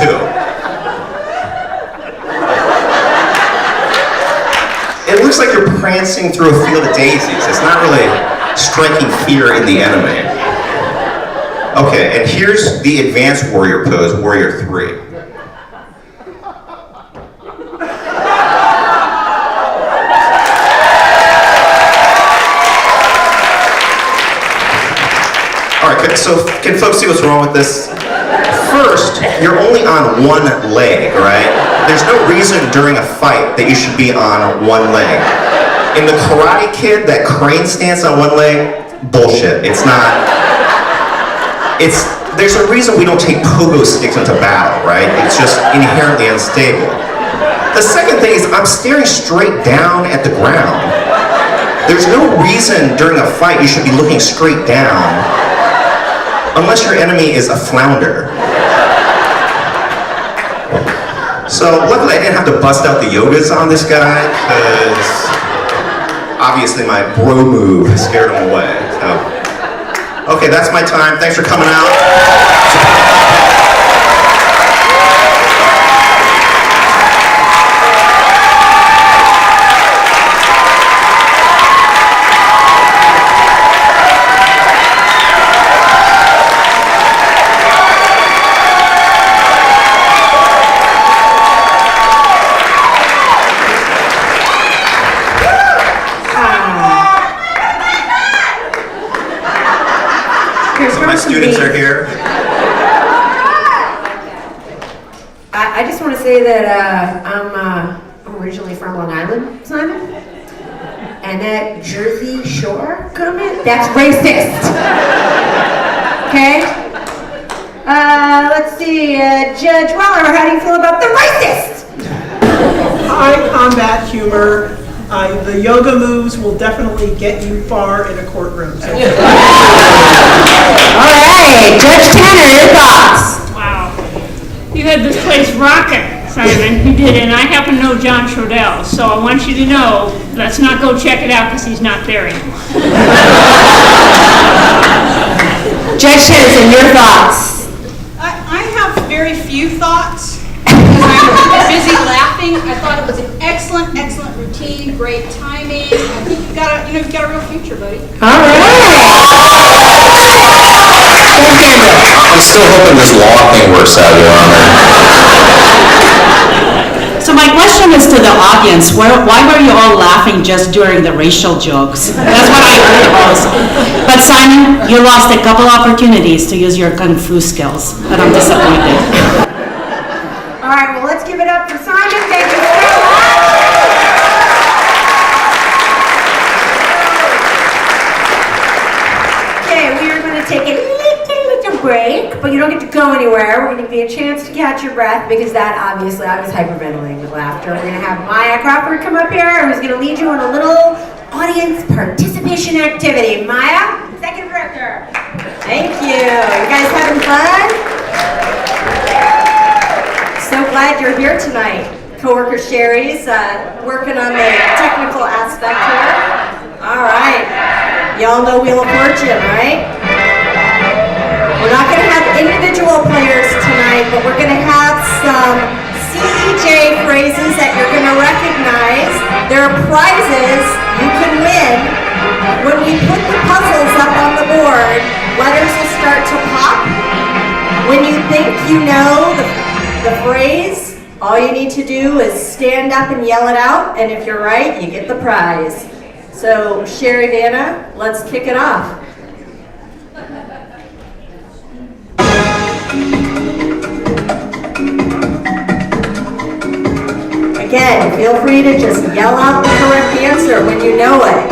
It looks like you're prancing through a field of daisies. It's not really striking fear in the enemy. Okay, and here's the advanced warrior pose, warrior 3. All right, so can folks see what's wrong with this? First, you're only on one leg, right? There's no reason during a fight that you should be on one leg. In the Karate Kid, that crane stance on one leg, bullshit. It's not. There's a reason we don't take pogo sticks into battle, right? It's just inherently unstable. The second thing is I'm staring straight down at the ground. There's no reason during a fight you should be looking straight down, unless your enemy is a flounder. So luckily I didn't have to bust out the yogas on this guy, because obviously my bro move scared him away. So, okay, that's my time. Thanks for coming out. My students are here. I just want to say that I'm originally from Long Island, Simon. And that Jersey Shore comment, that's racist. Okay? Let's see, Judge Waller, how do you feel about the racist? High combat humor. The yoga moves will definitely get you far in a courtroom. So. All right, Judge Tanner, your thoughts? Wow. You had this place rocking, Simon. You did, and I happen to know John Trudell, so I want you to know, let's not go check it out because he's not there anymore. Judge Tennyson, your thoughts? I have very few thoughts because I'm busy laughing. I thought it was an excellent routine, great timing. I think you've got a real future, buddy. All right. I'm still hoping this law thing works out, Your Honor. So my question is to the audience, why were you all laughing just during the racial jokes? That's what I heard most. But Simon, you lost a couple opportunities to use your Kung Fu skills, but I'm disappointed. All right, well, let's give it up for Simon. Thank you so much. Okay, we are going to take a little break, but you don't get to go anywhere. We're going to give you a chance to catch your breath because that obviously I was hyperventilating with laughter. We're going to have Maya Crawford come up here, who's going to lead you on a little audience participation activity. Maya, Executive Director. Thank you. You guys having fun? So glad you're here tonight. Coworker Sherry's working on the technical aspect here. All right. Y'all know Wheel of Fortune, right? We're not going to have individual players tonight, but we're going to have some CEJ phrases that you're going to recognize. There are prizes you can win. When we put the puzzles up on the board, letters will start to pop. When you think you know the phrase, all you need to do is stand up and yell it out, and if you're right, you get the prize. So, Sherry, Vanna, let's kick it off. Again, feel free to just yell out the correct answer when you know it.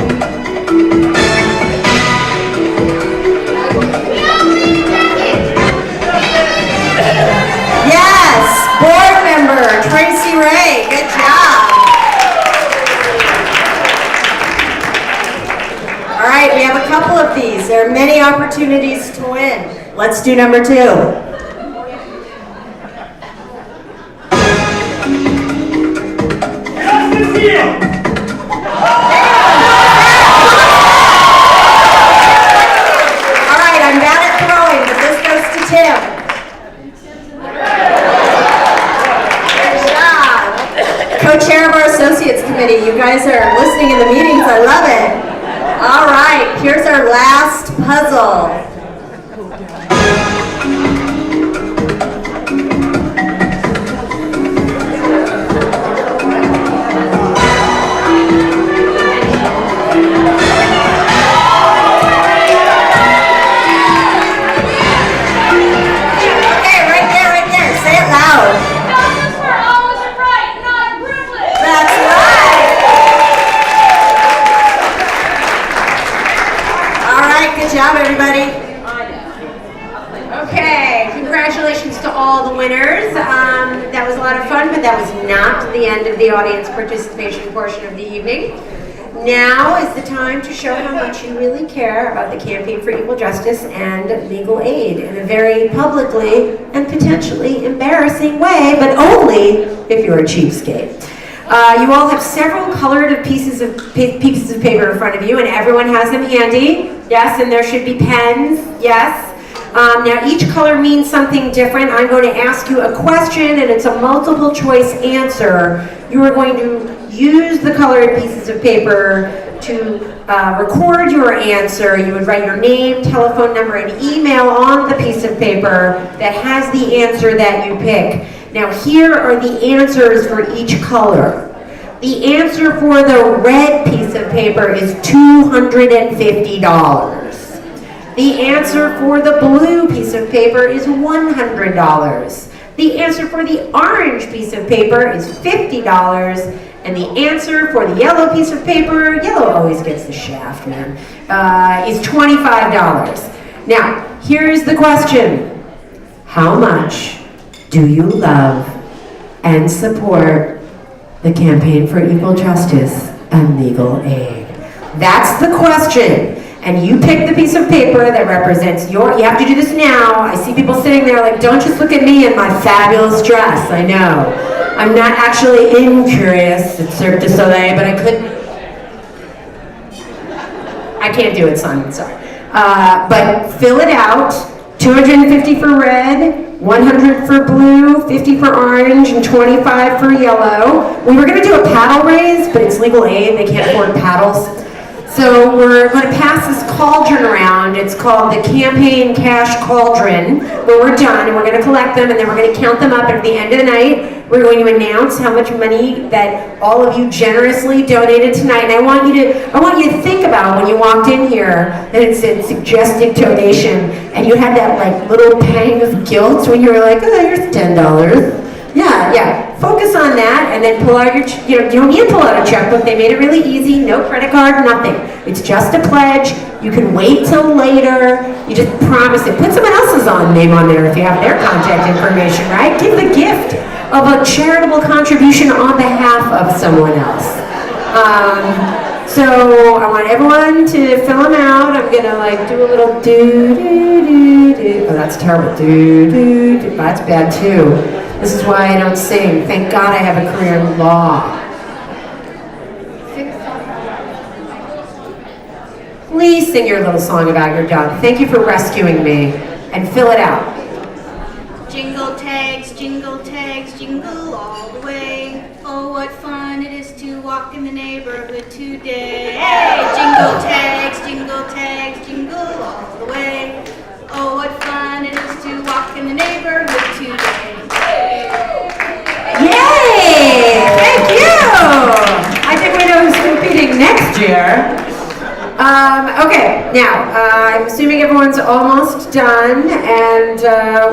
Yes, board member Tracy Ray, good job. All right, we have a couple of these. There are many opportunities to win. Let's do number 2. Co-chair of our Associates Committee. You guys are listening in the meetings. I love it. All right, here's our last puzzle. Okay, right there. Say it loud. Good job, everybody. Okay, congratulations to all the winners. That was a lot of fun, but that was not the end of the audience participation portion of the evening. Now is the time to show how much you really care about the Campaign for Equal Justice and legal aid in a very publicly and potentially embarrassing way, but only if you're a cheapskate. You all have several colored pieces of paper in front of you, and everyone has them handy. Yes, and there should be pens. Yes. Now each color means something different. I'm going to ask you a question, and it's a multiple choice answer. You are going to use the colored pieces of paper to record your answer. You would write your name, telephone number, and email on the piece of paper that has the answer that you pick. Now here are the answers for each color. The answer for the red piece of paper is $250. The answer for the blue piece of paper is $100. The answer for the orange piece of paper is $50. And the answer for the yellow piece of paper, yellow always gets the shaft, man, is $25. Now, here's the question. How much do you love and support the Campaign for Equal Justice and legal aid? That's the question. And you pick the piece of paper that represents you have to do this now. I see people sitting there like, don't just look at me in my fabulous dress. I know. I'm not actually in Curious at Cirque du Soleil, but I couldn't. I can't do it, Simon, sorry. But fill it out. 250 for red, 100 for blue, 50 for orange, and 25 for yellow. We were going to do a paddle raise, but it's legal aid. They can't afford paddles. So we're going to pass this cauldron around. It's called the Campaign Cash Cauldron, where we're done, and we're going to collect them, and then we're going to count them up. At the end of the night, we're going to announce how much money that all of you generously donated tonight. And I want you to think about when you walked in here that it said suggested donation, and you had that like little pang of guilt when you were like, oh, here's $10. Yeah. Focus on that, and then pull out your, you don't need to pull out a checkbook. They made it really easy. No credit card, nothing. It's just a pledge. You can wait till later. You just promise it. Put someone else's name on there if you have their contact information, right? Give the gift of a charitable contribution on behalf of someone else. So I want everyone to fill them out. I'm gonna like do a little do. Oh, that's terrible. Do. That's bad too. This is why I don't sing. Thank God I have a career in law. Please sing your little song about your dog. Thank you for rescuing me. And fill it out. Jingle tags, jingle all the way. Oh, what fun it is to walk in the neighborhood today. Hey, jingle tags, jingle all the way. Oh, what fun it is to walk in the neighborhood today. Yay! Thank you! I think we know who's competing next year. Okay, now, I'm assuming everyone's almost done, and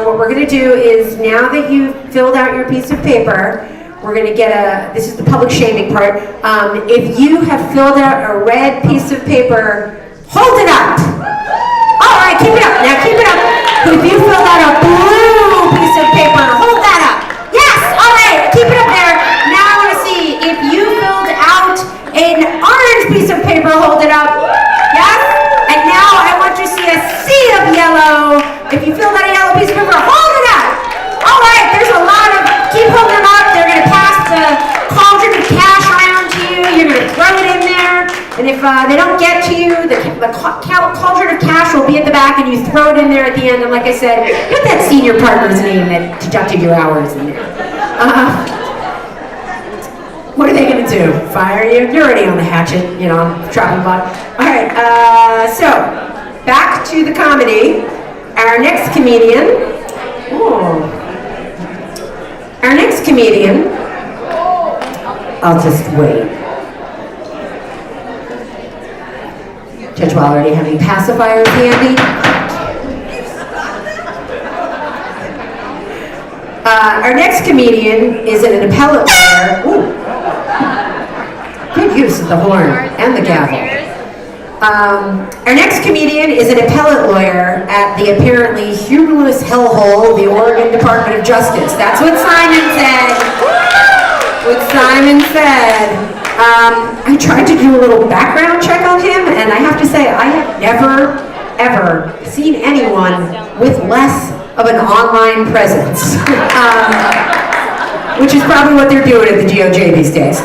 what we're going to do is, now that you've filled out your piece of paper, we're gonna get this is the public shaming part. If you have filled out a red piece of paper, hold it up. All right, keep it up, now keep it up. If you filled out a blue piece of paper, hold that up. Yes, all right, keep it up there. Now I wanna see if you filled out an orange piece of paper, hold it up. Yes, and now I want to see a sea of yellow. If you filled out a yellow piece of paper, hold it up. All right, there's a lot of, keep holding them up. They're gonna pass the cauldron of cash around to you. You're gonna throw it in there. And if they don't get to you, the cauldron of cash will be at the back and you throw it in there at the end. And like I said, put that senior partner's name that deducted your hours in there. What are they gonna do? Fire you? You're already on the hatchet, you know, dropping block. All right, so back to the comedy. Our next comedian, I'll just wait. Judge Waller, do you have any pacifiers handy? Our next comedian is an appellate lawyer. Ooh. Good use of the horn and the gavel. Our next comedian is an appellate lawyer at the apparently humorless hellhole, the Oregon Department of Justice. That's what Simon said. I tried to do a little background check on him, and I have to say, I have never, ever seen anyone with less of an online presence, which is probably what they're doing at the DOJ these days.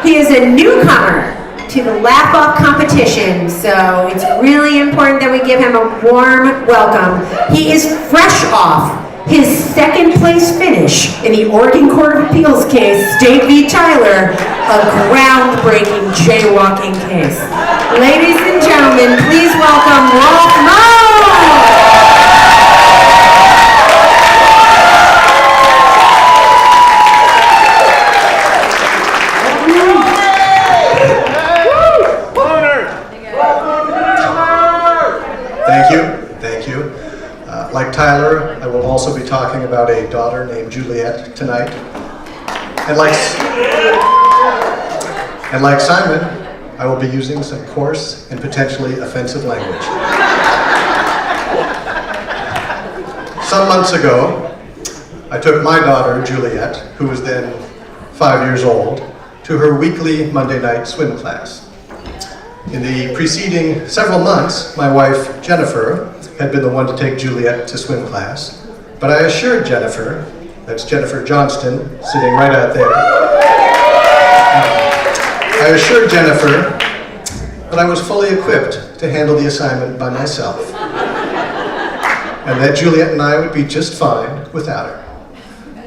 He is a newcomer to the Laf Off competition, so it's really important that we give him a warm welcome. He is fresh off his second place finish in the Oregon Court of Appeals case, State v. Tyler, a groundbreaking jaywalking case. Ladies and gentlemen, please welcome Rolf Moe! Thank you. Like Tyler, I will also be talking about a daughter named Juliet tonight. And like Simon, I will be using some coarse and potentially offensive language. Some months ago, I took my daughter, Juliet, who was then 5 years old, to her weekly Monday night swim class. In the preceding several months, my wife, Jennifer, had been the one to take Juliet to swim class, but I assured Jennifer, that's Jennifer Johnston, sitting right out there, I assured Jennifer that I was fully equipped to handle the assignment by myself, and that Juliet and I would be just fine without her.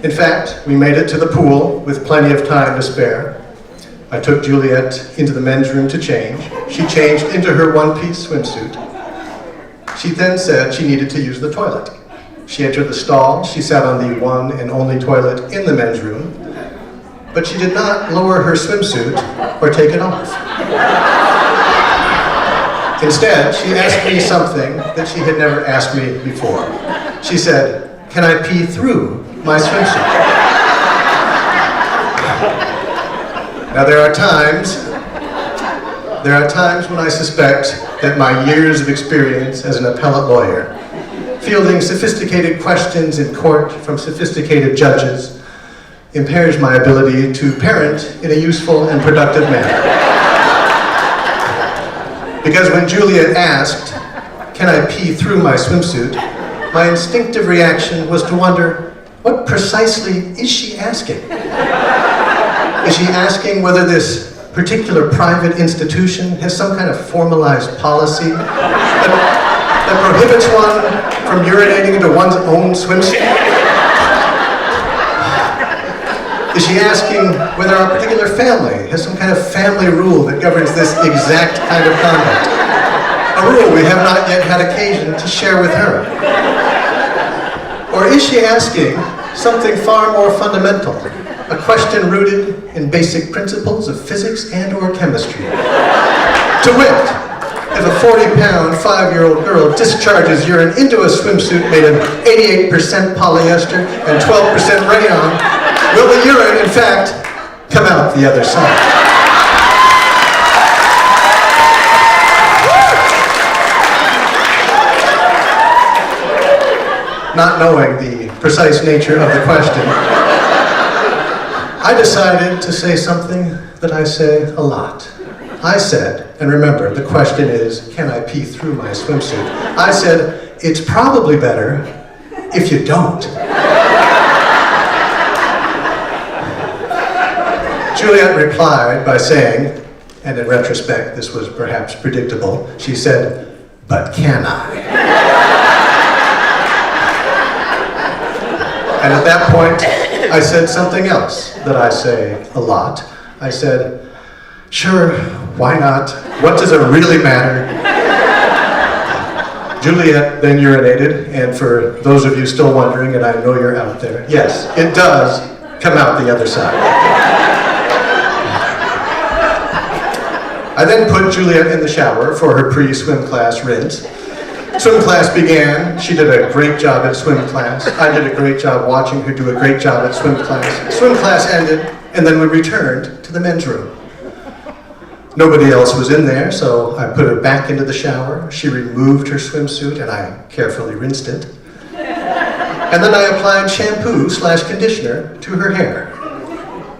In fact, we made it to the pool with plenty of time to spare. I took Juliet into the men's room to change. She changed into her one-piece swimsuit. She then said she needed to use the toilet. She entered the stall. She sat on the one and only toilet in the men's room, but she did not lower her swimsuit or take it off. Instead, she asked me something that she had never asked me before. She said, "Can I pee through my swimsuit?" Now there are times when I suspect that my years of experience as an appellate lawyer, fielding sophisticated questions in court from sophisticated judges, impairs my ability to parent in a useful and productive manner. Because when Juliet asked, "Can I pee through my swimsuit?" my instinctive reaction was to wonder, what precisely is she asking? Is she asking whether this particular private institution has some kind of formalized policy that prohibits one from urinating into one's own swimsuit? Is she asking whether our particular family has some kind of family rule that governs this exact kind of conduct? A rule we have not yet had occasion to share with her. Or is she asking something far more fundamental? A question rooted in basic principles of physics and or chemistry. To wit, if a 40-pound, 5-year-old girl discharges urine into a swimsuit made of 88% polyester and 12% rayon, Will the urine, in fact, come out the other side? Not knowing the precise nature of the question, I decided to say something that I say a lot. I said, and remember, the question is, can I pee through my swimsuit? I said, it's probably better if you don't. Juliet replied by saying, and in retrospect, this was perhaps predictable, she said, but can I? And at that point, I said something else that I say a lot. I said, sure, why not? What does it really matter? Juliet then urinated, and for those of you still wondering, and I know you're out there, yes, it does come out the other side. I then put Juliet in the shower for her pre-swim class rinse. Swim class began. She did a great job at swim class. I did a great job watching her do a great job at swim class. Swim class ended, and then we returned to the men's room. Nobody else was in there, so I put her back into the shower. She removed her swimsuit, and I carefully rinsed it. And then I applied shampoo/conditioner to her hair.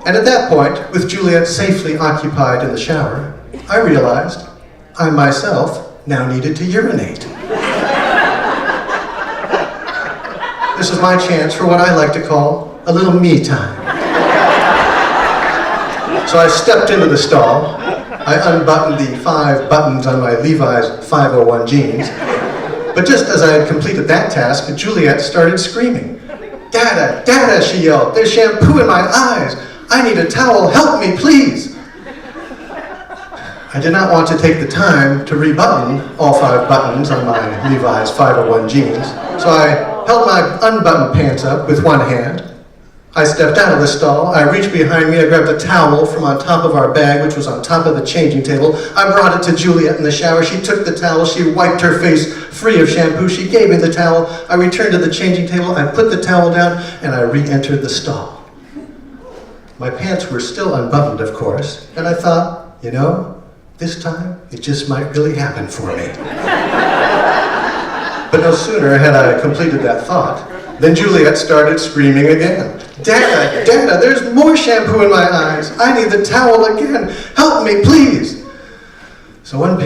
And at that point, with Juliet safely occupied in the shower, I realized I myself now needed to urinate. This is my chance for what I like to call a little me time. So I stepped into the stall. I unbuttoned the 5 buttons on my Levi's 501 jeans. But just as I had completed that task, Juliet started screaming. Dada, Dada, she yelled, there's shampoo in my eyes. I need a towel, help me, please. I did not want to take the time to rebutton all 5 buttons on my Levi's 501 jeans, so I held my unbuttoned pants up with one hand. I stepped out of the stall, I reached behind me, I grabbed a towel from on top of our bag, which was on top of the changing table. I brought it to Juliet in the shower. She took the towel, she wiped her face free of shampoo, she gave me the towel. I returned to the changing table, I put the towel down, and I re-entered the stall. My pants were still unbuttoned, of course, and I thought, you know, this time, it just might really happen for me. But no sooner had I completed that thought than Juliet started screaming again. Dada, Dada, there's more shampoo in my eyes. I need the towel again. Help me, please. So one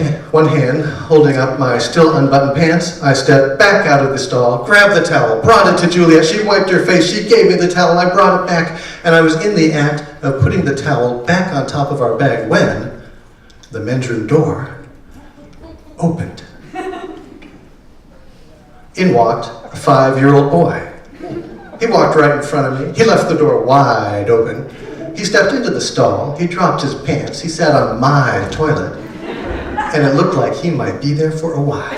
hand holding up my still unbuttoned pants, I stepped back out of the stall, grabbed the towel, brought it to Juliet. She wiped her face, she gave me the towel, I brought it back, and I was in the act of putting the towel back on top of our bag when the men's room door opened. In walked a 5-year-old boy. He walked right in front of me. He left the door wide open. He stepped into the stall. He dropped his pants. He sat on my toilet. And it looked like he might be there for a while.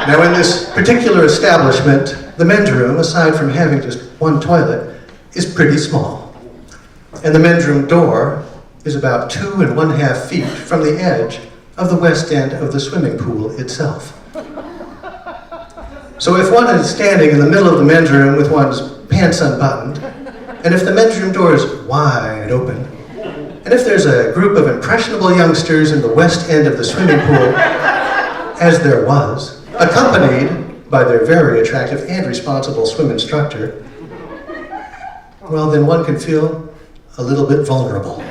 Now in this particular establishment, the men's room, aside from having just one toilet, is pretty small. And the men's room door is about 2 1/2 feet from the edge of the west end of the swimming pool itself. So if one is standing in the middle of the men's room with one's pants unbuttoned, and if the men's room door is wide open, and if there's a group of impressionable youngsters in the west end of the swimming pool, as there was, accompanied by their very attractive and responsible swim instructor, well, then one can feel a little bit vulnerable.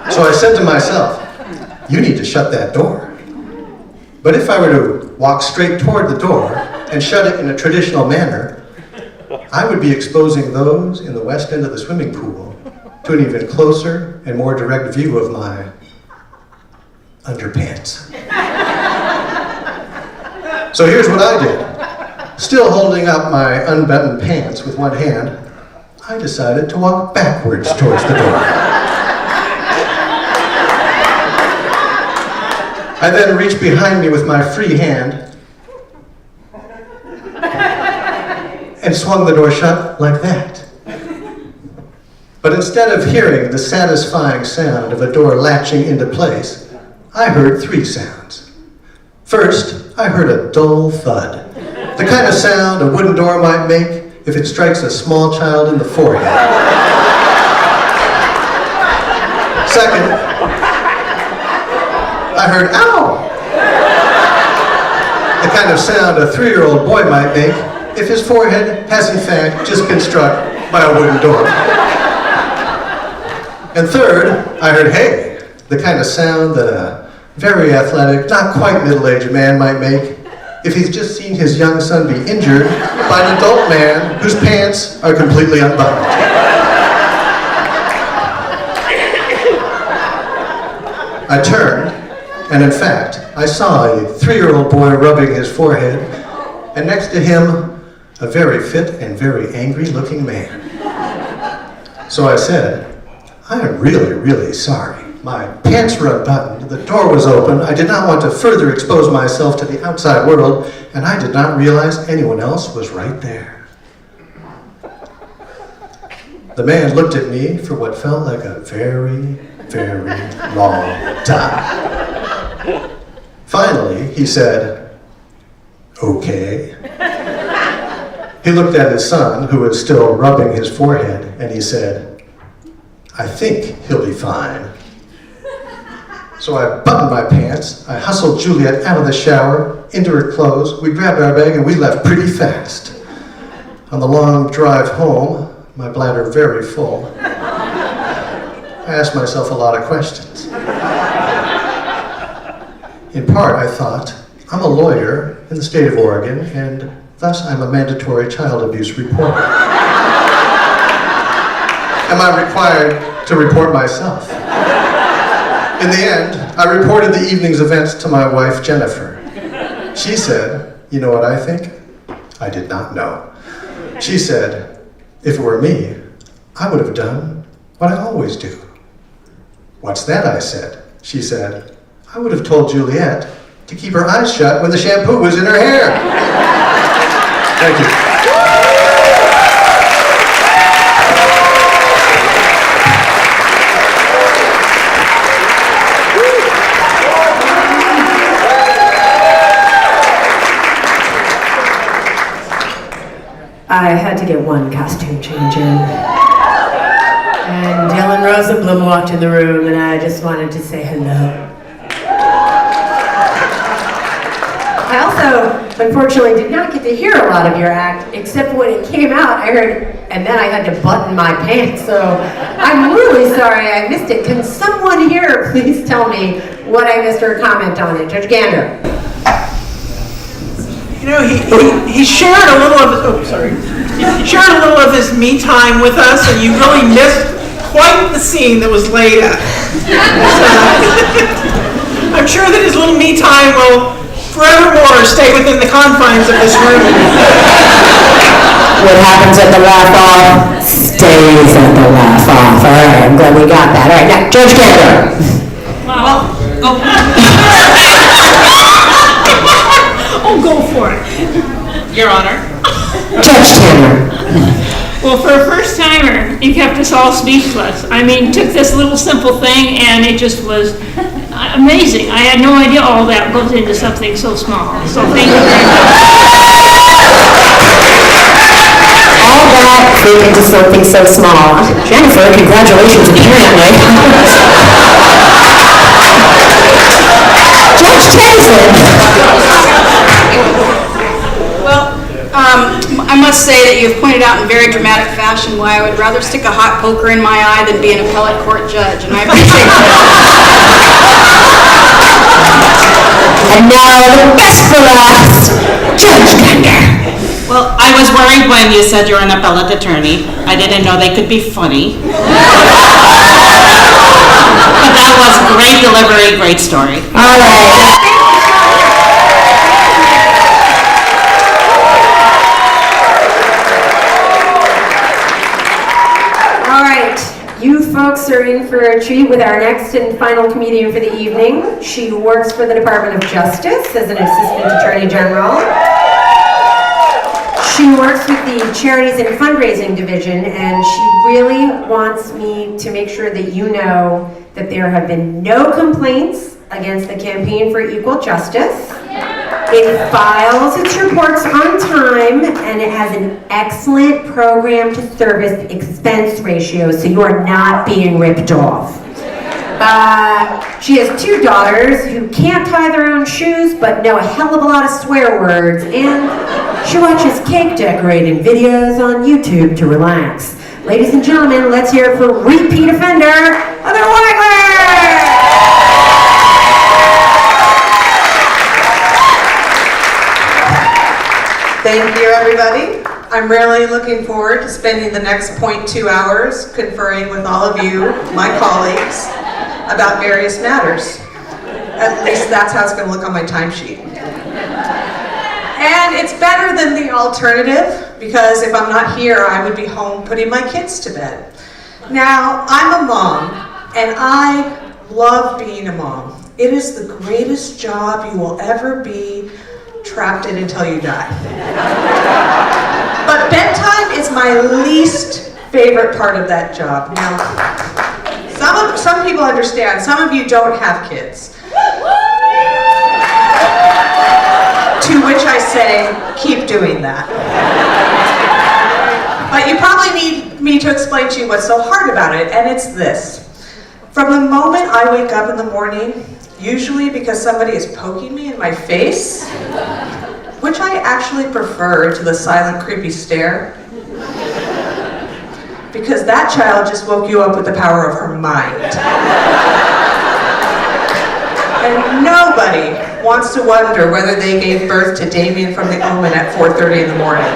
So I said to myself, you need to shut that door. But if I were to walk straight toward the door and shut it in a traditional manner, I would be exposing those in the west end of the swimming pool to an even closer and more direct view of my underpants. So here's what I did. Still holding up my unbuttoned pants with one hand, I decided to walk backwards towards the door. I then reached behind me with my free hand and swung the door shut like that. But instead of hearing the satisfying sound of a door latching into place, I heard 3 sounds. First, I heard a dull thud. The kind of sound a wooden door might make if it strikes a small child in the forehead. Second, I heard, ow! The kind of sound a 3-year-old boy might make if his forehead has in fact just been struck by a wooden door. And third, I heard, hey, the kind of sound that a very athletic, not quite middle-aged man might make if he's just seen his young son be injured by an adult man whose pants are completely unbuttoned. I turned, and in fact, I saw a 3-year-old boy rubbing his forehead, and next to him, a very fit and very angry-looking man. So I said, I am really, really sorry. My pants were unbuttoned, the door was open, I did not want to further expose myself to the outside world, and I did not realize anyone else was right there. The man looked at me for what felt like a very, very long time. Finally, he said, okay. He looked at his son, who was still rubbing his forehead, and he said, I think he'll be fine. So I buttoned my pants, I hustled Juliet out of the shower, into her clothes, we grabbed our bag and we left pretty fast. On the long drive home, my bladder very full, I asked myself a lot of questions. In part, I thought, I'm a lawyer in the state of Oregon, and thus I'm a mandatory child abuse reporter. Am I required to report myself? In the end, I reported the evening's events to my wife, Jennifer. She said, you know what I think? I did not know. She said, if it were me, I would have done what I always do. What's that? I said. She said, I would have told Juliet to keep her eyes shut when the shampoo was in her hair. Thank you. I had to get one costume change in. And Dylan Rosenblum walked in the room and I just wanted to say hello. I also, unfortunately, did not get to hear a lot of your act, except when it came out, I heard, and then I had to button my pants, so I'm really sorry I missed it. Can someone here please tell me what I missed or comment on it? Judge Gander. You know, he shared a little of he shared a little of his me time with us, and you really missed quite the scene that was laid out. I'm sure that his little me time will forevermore stay within the confines of this room. What happens at the Laf Off stays at the Laf Off. All right, I'm glad we got that. All right, now, Judge Gander. Well, oh, go for it. Your Honor. Judge Tanner. Well, for a first timer, you kept us all speechless. I mean, took this little simple thing and it just was amazing. I had no idea all that goes into something so small. So thank you very much. All that fit into something so small. Jennifer, congratulations, apparently. Judge Tennyson. Well, I must say that you've pointed out in very dramatic fashion why I would rather stick a hot poker in my eye than be an appellate court judge, and I appreciate that. And now, the best for last, Judge Gander. Well, I was worried when you said you're an appellate attorney. I didn't know they could be funny. But that was great delivery, great story. All right. You folks are in for a treat with our next and final comedian for the evening. She works for the Department of Justice as an Assistant Attorney General. She works with the Charities and Fundraising Division, and she really wants me to make sure that you know that there have been no complaints against the Campaign for Equal Justice. It files its reports on time. has an excellent program to service expense ratio, so you are not being ripped off. She has 2 daughters who can't tie their own shoes but know a hell of a lot of swear words, and she watches cake decorating videos on YouTube to relax. Ladies and gentlemen, let's hear it for repeat offender, Heather Wagler! Thank you, everybody. I'm really looking forward to spending the next 0.2 hours conferring with all of you, my colleagues, about various matters. At least that's how it's going to look on my timesheet. And it's better than the alternative, because if I'm not here, I would be home putting my kids to bed. Now, I'm a mom, and I love being a mom. It is the greatest job you will ever be trapped in until you die. But bedtime is my least favorite part of that job. Now, some people understand, some of you don't have kids. To which I say, keep doing that. But you probably need me to explain to you what's so hard about it, and it's this. From the moment I wake up in the morning, usually because somebody is poking me in my face, which I actually prefer to the silent, creepy stare, because that child just woke you up with the power of her mind. And nobody wants to wonder whether they gave birth to Damien from the Omen at 4:30 in the morning.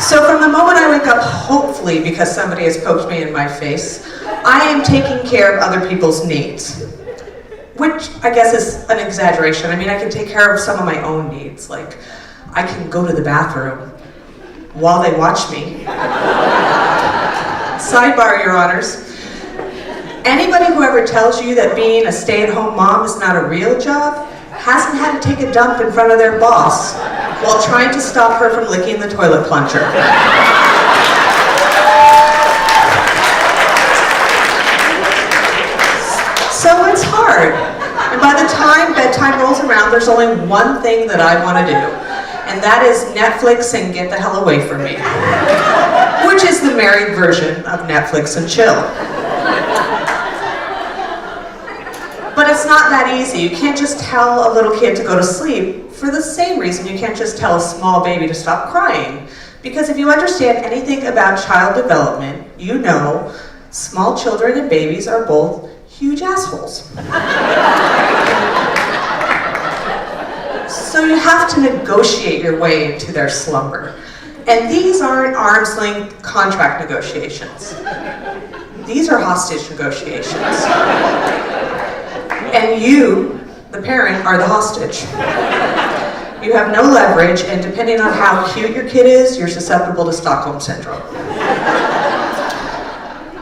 So from the moment I wake up, hopefully because somebody has poked me in my face, I am taking care of other people's needs. Which I guess is an exaggeration. I mean, I can take care of some of my own needs. Like, I can go to the bathroom while they watch me. Sidebar, Your Honors. Anybody who ever tells you that being a stay-at-home mom is not a real job hasn't had to take a dump in front of their boss while trying to stop her from licking the toilet plunger. So it's hard. And by the time bedtime rolls around, there's only one thing that I want to do. And that is Netflix and get the hell away from me. Which is the married version of Netflix and chill. But it's not that easy. You can't just tell a little kid to go to sleep for the same reason you can't just tell a small baby to stop crying. Because if you understand anything about child development, you know small children and babies are both huge assholes. So you have to negotiate your way into their slumber. And these aren't arm's length contract negotiations. These are hostage negotiations. And you, the parent, are the hostage. You have no leverage, and depending on how cute your kid is, you're susceptible to Stockholm Syndrome.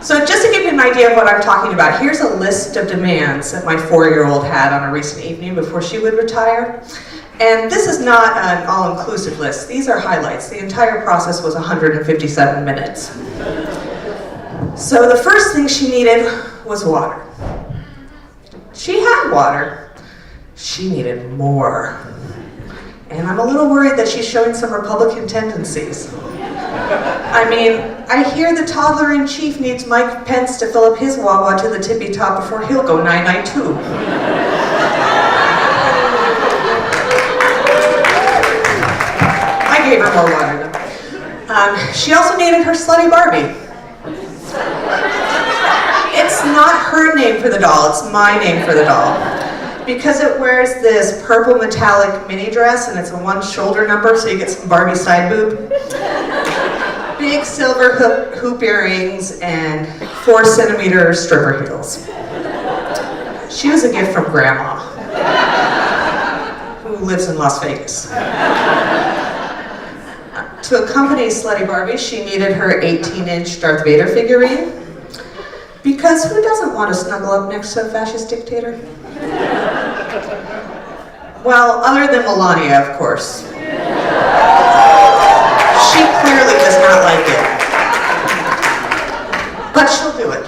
So just to give you an idea of what I'm talking about, here's a list of demands that my 4-year-old had on a recent evening before she would retire. And this is not an all-inclusive list. These are highlights. The entire process was 157 minutes. So the first thing she needed was water. She had water. She needed more. And I'm a little worried that she's showing some Republican tendencies. I mean, I hear the toddler-in-chief needs Mike Pence to fill up his Wawa to the tippy top before he'll go 992. I gave her more water though. She also needed her slutty Barbie. It's not her name for the doll, it's my name for the doll. Because it wears this purple metallic mini dress and it's a 1 shoulder number, so you get some Barbie side boob. Big silver hoop earrings and 4-centimeter stripper heels. She was a gift from Grandma, who lives in Las Vegas. To accompany Slutty Barbie, she needed her 18-inch Darth Vader figurine. Because who doesn't want to snuggle up next to a fascist dictator? Well, other than Melania, of course. She clearly does not like it. But she'll do it.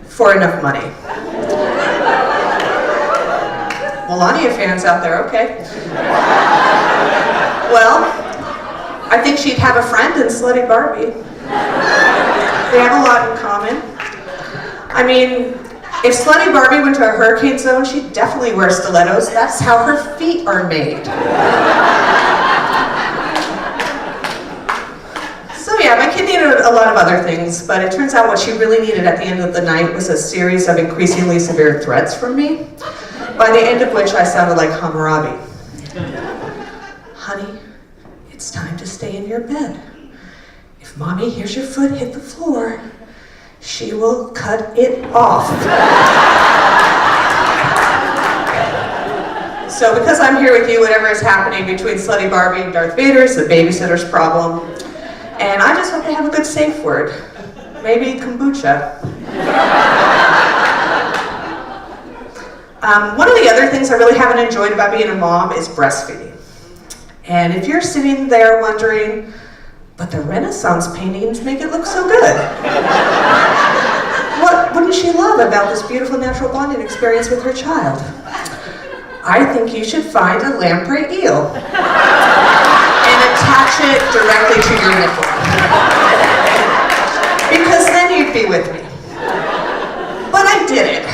For enough money. Melania fans out there, okay. Well, I think she'd have a friend in Slutty Barbie. They have a lot in common. I mean, if Slutty Barbie went to a hurricane zone, she'd definitely wear stilettos. That's how her feet are made. So yeah, my kid needed a lot of other things, but it turns out what she really needed at the end of the night was a series of increasingly severe threats from me, by the end of which I sounded like Hammurabi. Honey, it's time to stay in your bed. If mommy hears your foot hit the floor, she will cut it off. So because I'm here with you, whatever is happening between Slutty Barbie and Darth Vader is the babysitter's problem. And I just hope they have a good safe word. Maybe kombucha. One of the other things I really haven't enjoyed about being a mom is breastfeeding. And if you're sitting there wondering, but the Renaissance paintings make it look so good. What wouldn't she love about this beautiful natural bonding experience with her child? I think you should find a lamprey eel and attach it directly to your nipple. Because then you'd be with me. But I did it.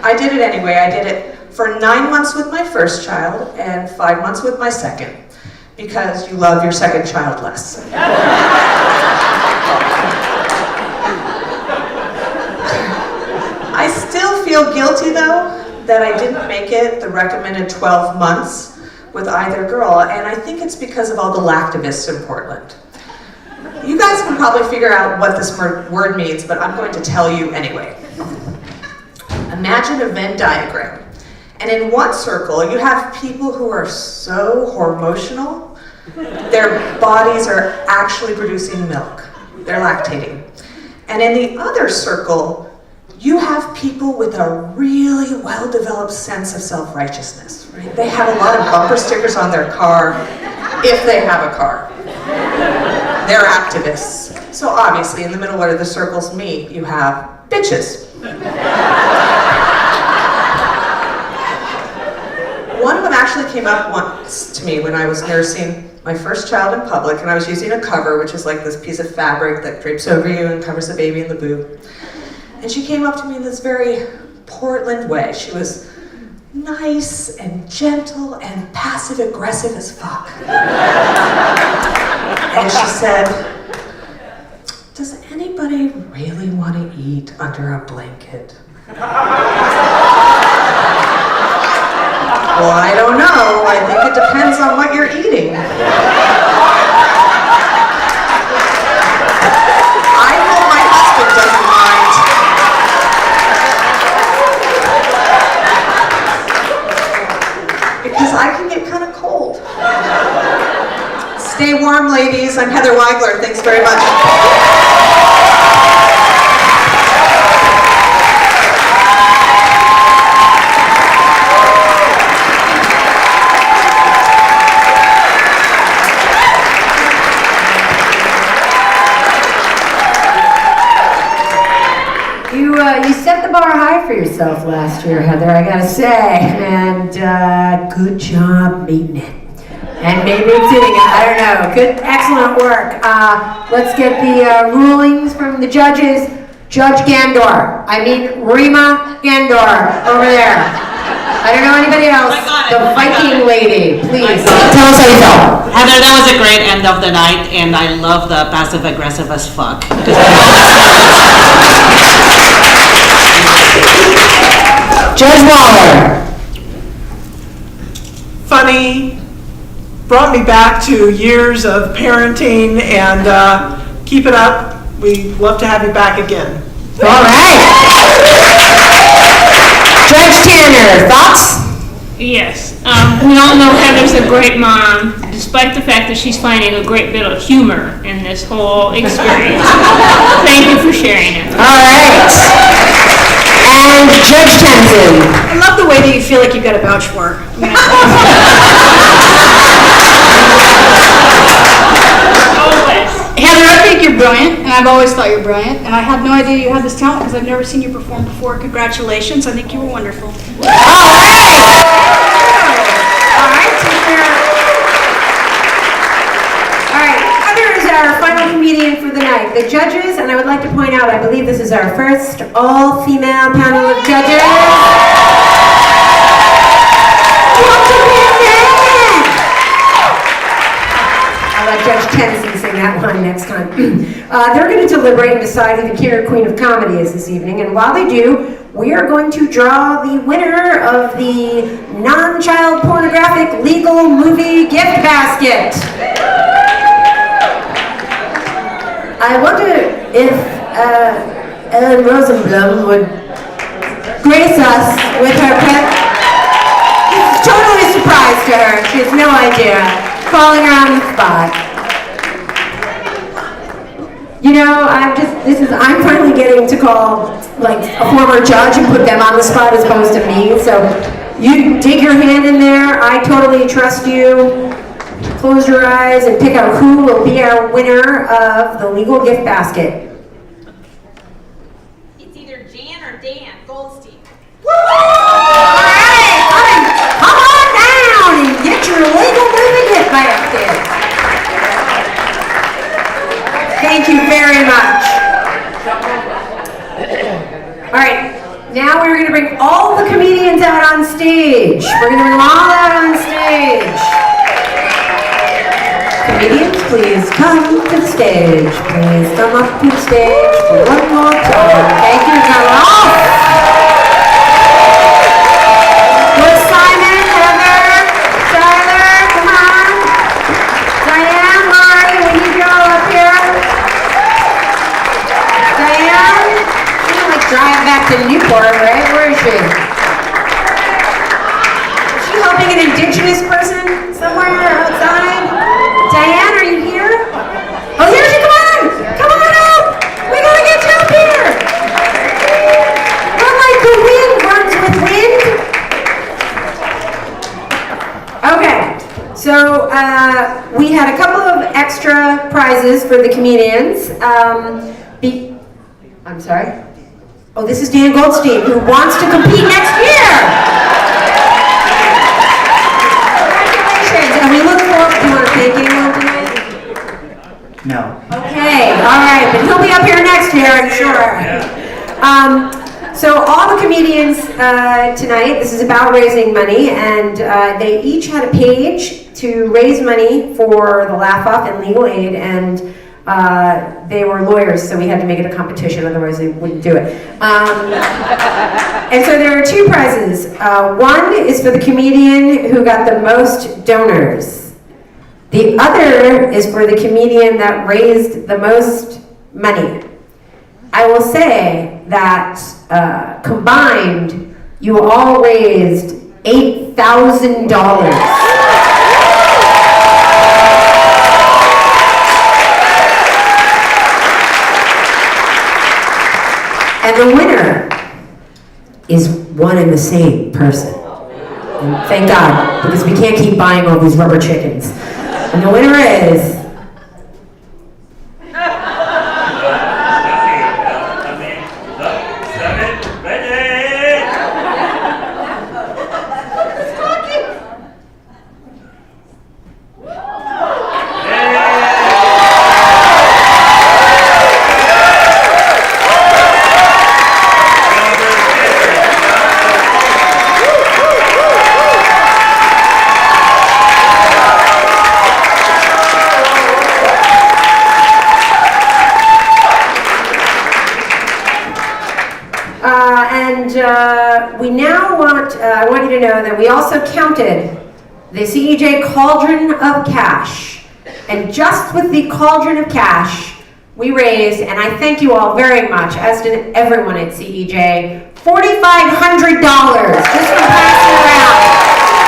I did it anyway. I did it for 9 months with my first child and 5 months with my second. Because you love your second child less. I still feel guilty though that I didn't make it the recommended 12 months with either girl, and I think it's because of all the lactivists in Portland. You guys can probably figure out what this word means, but I'm going to tell you anyway. Imagine a Venn diagram. And in one circle, you have people who are so hormotional, their bodies are actually producing milk. They're lactating. And in the other circle, you have people with a really well-developed sense of self-righteousness. Right? They have a lot of bumper stickers on their car, if they have a car. They're activists. So obviously, in the middle where the circles meet, you have bitches. One of them actually came up once to me when I was nursing my first child in public, and I was using a cover, which is like this piece of fabric that drapes over you and covers the baby in the boob. And she came up to me in this very Portland way. She was nice and gentle and passive-aggressive as fuck. And she said, "Does anybody really want to eat under a blanket?" Well, I don't know. I think it depends on what you're eating. I hope my husband doesn't mind. Because I can get kind of cold. Stay warm, ladies. I'm Heather Weigler. Thanks very much. You set the bar high for yourself last year, Heather, I gotta say, and good job meeting it. And maybe exceeding it, I don't know. Good, excellent work. Let's get the rulings from the judges. Judge Gandor, Rima Gandor, over there. I don't know anybody else. The Viking lady, please. Tell us how you felt. Heather, that was a great end of the night, and I love the passive-aggressive as fuck. Judge Waller. Funny, brought me back to years of parenting, and keep it up. We'd love to have you back again. All right. Judge Tanner, thoughts? Yes. We all know Heather's a great mom, despite the fact that she's finding a great bit of humor in this whole experience. Thank you for sharing it. All right. And Judge Tenson. I love the way that you feel like you got to vouch for her. Heather, I think you're brilliant, and I've always thought you're brilliant, and I had no idea you had this talent because I've never seen you perform before. Congratulations, I think you were wonderful. All right. All right, comedian for the night. The judges, and I would like to point out, I believe this is our first all-female panel of judges. I'll let Judge Tennyson sing that line next time. They're going to deliberate and decide who the king or queen of comedy is this evening, and while they do, we are going to draw the winner of the non-child pornographic legal movie gift basket. I wonder if Ellen Rosenblum would grace us with her pet. It's totally a surprise to her. She has no idea. Calling her on the spot. You know, I'm finally getting to call like a former judge and put them on the spot as opposed to me. So you dig your hand in there. I totally trust you. Close your eyes and pick out who will be our winner of the legal gift basket. It's either Jan or Dan Goldstein. Alright, come on down and get your legal movie gift basket. Thank you very much. Alright, now we're going to bring all the comedians out on stage. We're going to bring them all out on stage. Comedians, please come to the stage. Please come up to the stage for one more time. Thank you, Laf Off. Where's Simon, Heather, Tyler, come on. Diane, Laurie, we need you all up here. Diane, she's gonna like drive back to Newport, right? Where is she? Is she helping an indigenous person somewhere outside? Diane, are you here? Oh, here she, come on! Come on up! We gotta get you up here! Run like the wind runs with wind. Okay, so we had a couple of extra prizes for the comedians. I'm sorry? Oh, this is Dan Goldstein, who wants to compete next year! Congratulations, and we look forward, do you want to thank anyone tonight? No. Okay, all right, but he'll be up here next year, I'm sure. So all the comedians tonight, this is about raising money, and they each had a page to raise money for the Laf Off and legal aid, and they were lawyers, so we had to make it a competition, otherwise they wouldn't do it. And so there are two prizes. One is for the comedian who got the most donors. The other is for the comedian that raised the most money. I will say that combined, you all raised $8,000. And the winner is one and the same person. And thank God, because we can't keep buying all these rubber chickens. And the winner is... we now want, I want you to know that we also counted the CEJ cauldron of cash. And just with the cauldron of cash, we raised, and I thank you all very much, as did everyone at CEJ, $4,500 just for passing around.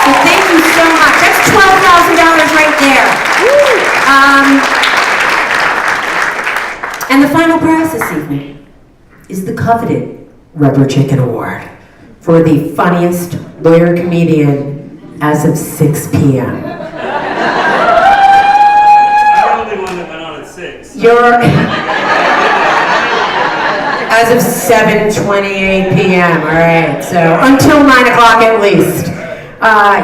So thank you so much. That's $12,000 right there. And the final prize this evening is the coveted Rubber Chicken Award for the funniest lawyer comedian as of 6 p.m. I'm the only one that went on at 6. You're as of 7:28 p.m. All right, so until 9 o'clock at least.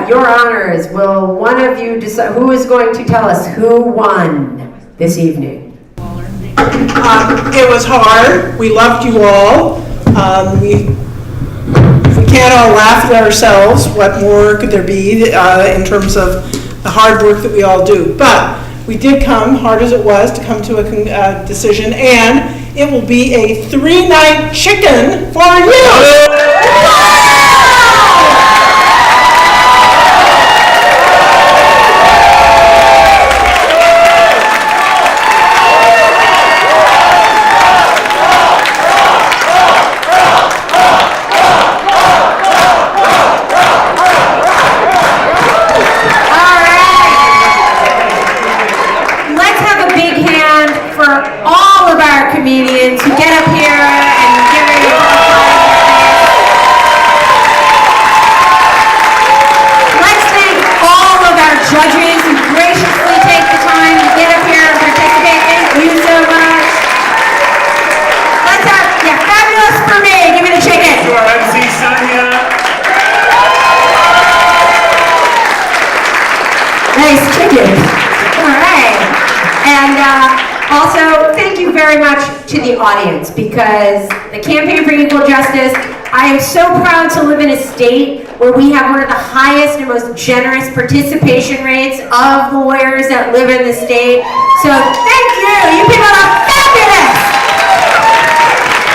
Your honors, will one of you decide who is going to tell us who won this evening? Waller. It was hard. We loved you all. If we can't all laugh at ourselves, what more could there be in terms of the hard work that we all do? But we did come, hard as it was, to come to a decision, and it will be a 3-night chicken for you. Comedians who get up here and give it a Let's thank all of our judges who graciously take the time to get up here and participate. Thank you so much. Let's have, fabulous for me. Give me the chicken. To our MC Sonia. Nice chicken. All right. And also, thank you very much to the audience, because the Campaign for Equal Justice, I am so proud to live in a state where we have one of the highest and most generous participation rates of lawyers that live in the state. So thank you. You people are fabulous.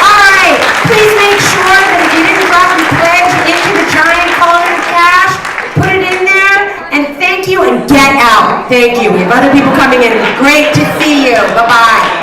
All right. Please make sure that if you didn't drop your pledge into the giant cauldron of cash, put it in there, and thank you, and get out. Thank you. We have other people coming in. Great to see you. Bye-bye.